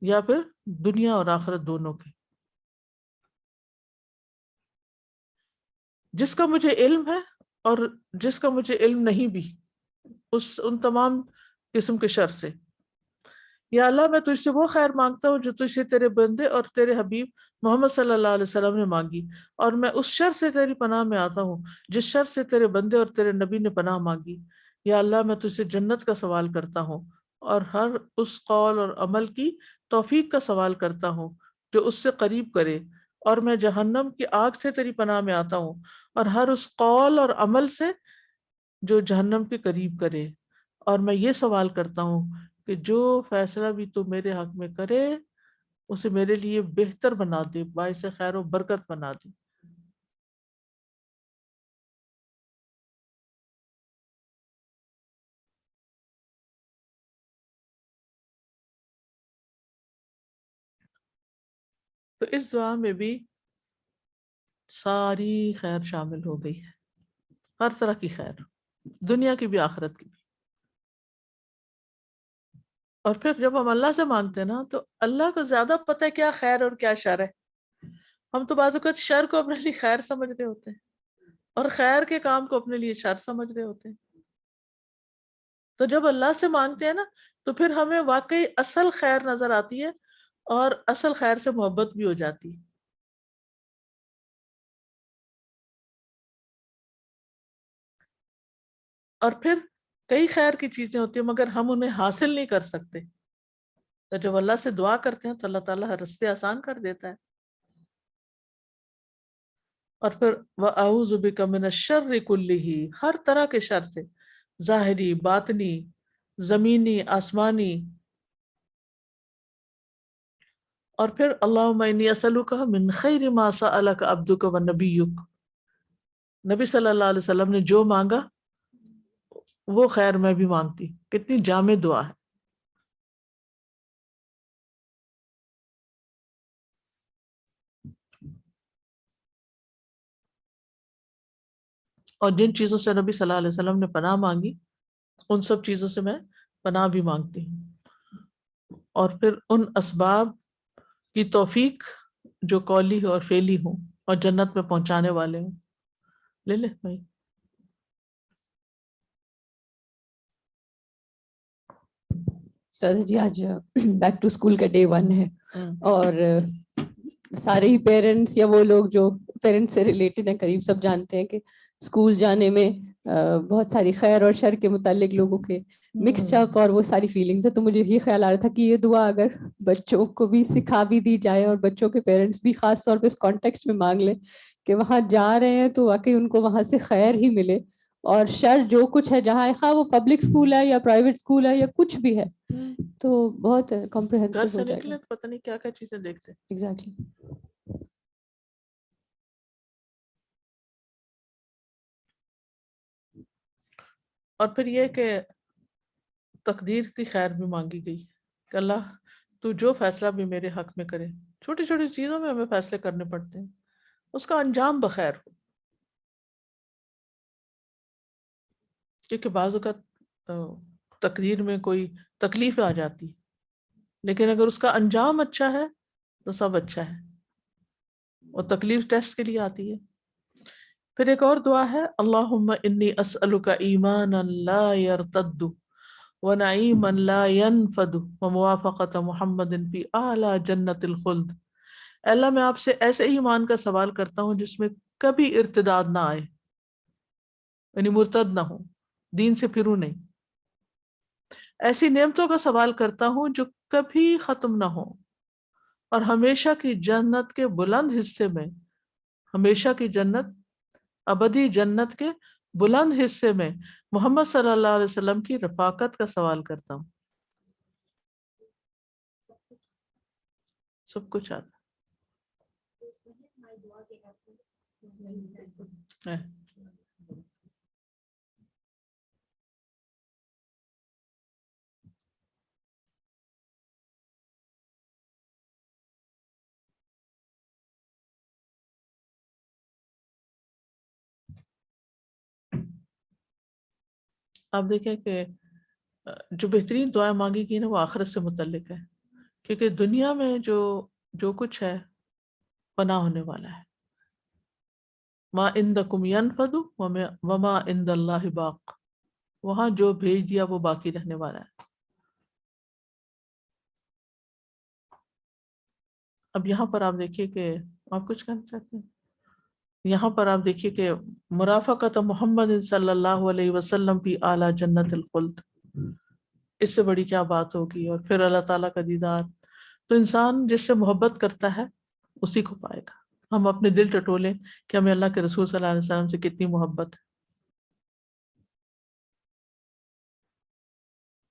یا پھر دنیا اور آخرت دونوں کے. جس کا مجھے علم ہے اور جس کا مجھے علم نہیں بھی، ان تمام قسم کے شر سے. یا اللہ میں تجھ سے وہ خیر مانگتا ہوں جو تجھ سے تیرے بندے اور تیرے حبیب محمد صلی اللہ علیہ وسلم نے مانگی، اور میں اس شر سے تیری پناہ میں آتا ہوں جس شر سے تیرے بندے اور تیرے نبی نے پناہ مانگی. یا اللہ میں تجھ سے جنت کا سوال کرتا ہوں اور ہر اس قول اور عمل کی توفیق کا سوال کرتا ہوں جو اس سے قریب کرے، اور میں جہنم کی آگ سے تیری پناہ میں آتا ہوں اور ہر اس قول اور عمل سے جو جہنم کے قریب کرے. اور میں یہ سوال کرتا ہوں کہ جو فیصلہ بھی تو میرے حق میں کرے اسے میرے لیے بہتر بنا دے، باعث خیر و برکت بنا دے. تو اس دعا میں بھی ساری خیر شامل ہو گئی ہے، ہر طرح کی خیر، دنیا کی بھی آخرت کی بھی. اور پھر جب ہم اللہ سے مانگتے ہیں نا تو اللہ کو زیادہ پتہ ہے کیا خیر اور کیا شر ہے. ہم تو بعض اوقات شر کو اپنے لیے خیر سمجھ رہے ہوتے ہیں اور خیر کے کام کو اپنے لیے شر سمجھ رہے ہوتے ہیں. تو جب اللہ سے مانگتے ہیں نا تو پھر ہمیں واقعی اصل خیر نظر آتی ہے اور اصل خیر سے محبت بھی ہو جاتی ہے. اور پھر کئی خیر کی چیزیں ہوتی ہیں مگر ہم انہیں حاصل نہیں کر سکتے، تو جب اللہ سے دعا کرتے ہیں تو اللہ تعالیٰ ہر راستے آسان کر دیتا ہے. اور پھر وَأَعُوذُ بِكَ مِنَ الشَّرِّ كُلِّهِ، ہر طرح کے شر سے، ظاہری، باطنی، زمینی، آسمانی. اور پھر اللہم انی اسألک من خیر ما سألک عبدک ونبیک، نبی صلی اللہ علیہ وسلم نے جو مانگا وہ خیر میں بھی مانگتی. کتنی جامع دعا ہے. اور جن چیزوں سے نبی صلی اللہ علیہ وسلم نے پناہ مانگی ان سب چیزوں سے میں پناہ بھی مانگتی ہوں. اور پھر ان اسباب کی توفیق جو قولی اور فعلی ہوں اور جنت میں پہنچانے والے ہوں. لے لے بھائی. سر جی آج بیک ٹو اسکول کا ڈے 1 ہے اور سارے ہی پیرنٹس یا وہ لوگ جو پیرنٹس سے ریلیٹڈ ہیں قریب سب جانتے ہیں کہ اسکول جانے میں بہت ساری خیر اور شر کے متعلق لوگوں کے مکس چک اور وہ ساری فیلنگس ہے. تو مجھے یہ خیال آ رہا تھا کہ یہ دعا اگر بچوں کو بھی سکھا بھی دی جائے اور بچوں کے پیرنٹس بھی خاص طور پہ اس کانٹیکسٹ میں مانگ لیں کہ وہاں جا رہے ہیں تو واقعی ان کو وہاں سے خیر ہی ملے اور شر جو کچھ ہے جہاں خواہ وہ پبلک اسکول ہے یا پرائیویٹ اسکول ہے یا کچھ بھی ہے تو بہت گھر کمپریہنسو سے ہو جائے گا. نکلے تو پتہ نہیں کیا کیا چیزیں دیکھتے ہیں. ایگزیکٹلی. اور پھر یہ کہ تقدیر کی خیر بھی مانگی گئی کہ اللہ تو جو فیصلہ بھی میرے حق میں کرے. چھوٹی چھوٹی چیزوں میں ہمیں فیصلے کرنے پڑتے ہیں, اس کا انجام بخیر ہو. کیونکہ بعض اوقات تقدیر میں کوئی تکلیف آ جاتی, لیکن اگر اس کا انجام اچھا ہے تو سب اچھا ہے, اور تکلیف ٹیسٹ کے لیے آتی ہے. پھر ایک اور دعا ہے, اللہم انی اسألک ایمانا لا یرتد ونعیما لا ینفد وموافقت محمد فی اعلی جنت الخلد. اے اللہ میں آپ سے ایسے ایمان کا سوال کرتا ہوں جس میں کبھی ارتداد نہ آئے, یعنی مرتد نہ ہو, دین سے پھروں نہیں. ایسی نعمتوں کا سوال کرتا ہوں جو کبھی ختم نہ ہو, اور ہمیشہ کی جنت کے بلند حصے میں, ہمیشہ کی جنت, ابدی جنت کے بلند حصے میں محمد صلی اللہ علیہ وسلم کی رفاقت کا سوال کرتا ہوں. سب کچھ آتا ہے. آپ دیکھیں کہ جو بہترین دعائیں مانگی گئی نا وہ آخرت سے متعلق ہے, کیونکہ دنیا میں جو کچھ ہے فنا ہونے والا ہے. ما عندکم ینفد وما عند اللہ باق, وہاں جو بھیج دیا وہ باقی رہنے والا ہے. اب یہاں پر آپ دیکھیے کہ آپ کچھ کہنا چاہتے ہیں. یہاں پر آپ دیکھیے کہ مرافقت محمد صلی اللہ علیہ وسلم فی اعلی جنت الخلد, اس سے بڑی کیا بات ہوگی. اور پھر اللہ تعالیٰ کا دیدار, تو انسان جس سے محبت کرتا ہے اسی کو پائے گا. ہم اپنے دل ٹٹولیں کہ ہمیں اللہ کے رسول صلی اللہ علیہ وسلم سے کتنی محبت ہے.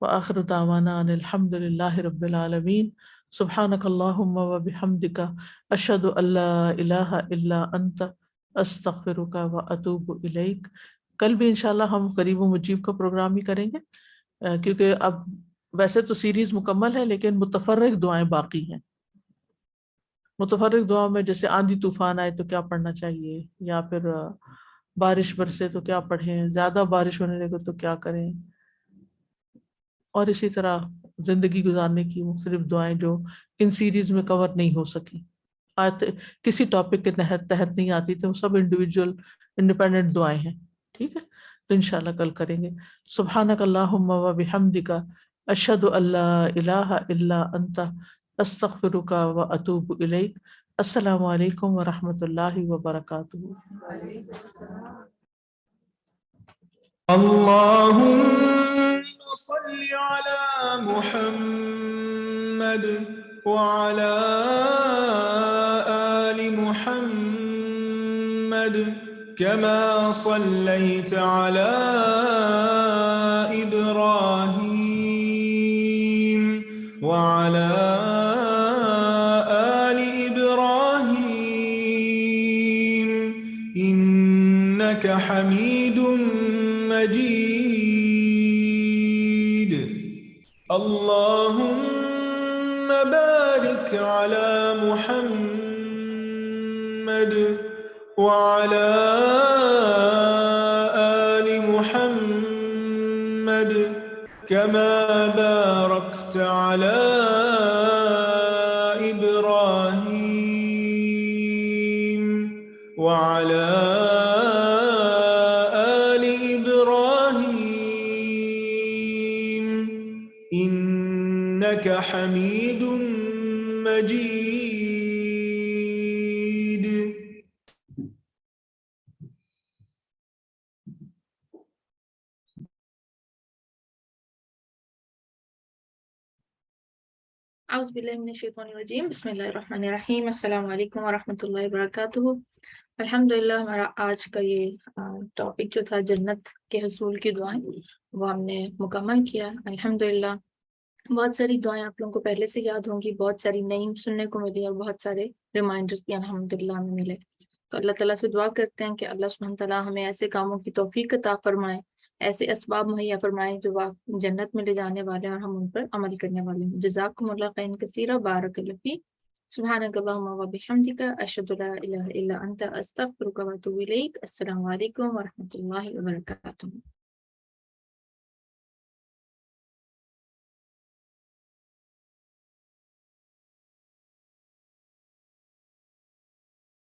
وآخر دعوانا ان الحمد للہ رب العالمین. سبحانک اللہم وبحمدک اشہد ان لا الہ الا انت استغفرک واتوب الیک. کل بھی انشاءاللہ ہم قریب و مجیب کا پروگرام ہی کریں گے, کیونکہ اب ویسے تو سیریز مکمل ہے لیکن متفرق دعائیں باقی ہیں. متفرق دعاؤں میں جیسے آندھی طوفان آئے تو کیا پڑھنا چاہیے, یا پھر بارش برسے تو کیا پڑھیں, زیادہ بارش ہونے لگے تو کیا کریں, اور اسی طرح زندگی گزارنے کی مختلف دعائیں جو ان سیریز میں کور نہیں ہو سکی, کسی ٹاپک کے تحت نہیں آتی تھی, وہ سب انڈیویجول انڈیپینڈنٹ دعائیں ہیں. ٹھیک ہے, تو انشاءاللہ کل کریں گے. سبحانک اللہم وبحمدک اشہد ان لا الہ الا انت استغفرک واتوب الیک. السلام علیکم ورحمۃ اللہ وبرکاتہ. اللهم صل على محمد وعلى آل محمد كما صليت على إبراهيم وعلى آل إبراهيم إنك حميد مجيد. اللهم بارك على محمد وعلى آل محمد كما باركت على إبراهيم وعلى إنك حميد مجيد. اعوذ باللہ من الشیطان الرجیم. بسم اللہ الرحمن الرحیم. السلام علیکم ورحمۃ اللہ وبرکاتہ. الحمدللہ ہمارا آج کا یہ ٹاپک جو تھا جنت کے حصول کی دعائیں وہ ہم نے مکمل کیا الحمدللہ. بہت ساری دعائیں آپ لوگوں کو پہلے سے یاد ہوں گی, بہت ساری نئی سننے کو ملی اور بہت سارے ریمائنڈرز بھی الحمدللہ ہمیں ملے. تو اللہ تعالیٰ سے دعا کرتے ہیں کہ اللہ سبحانہ تعالیٰ ہمیں ایسے کاموں کی توفیق عطا فرمائے, ایسے اسباب مہیا فرمائے جو جنت میں لے جانے والے ہیں اور ہم ان پر عمل کرنے والے ہیں. جزاکم اللہ خیرا کثیرا, بارک اللہ فیک. سبحانک اللہم و بحمدک, اشہد لا الہ الا انت, استغفرک و اتوب الیک. السلام علیکم و رحمۃ اللہ وبرکاتہ.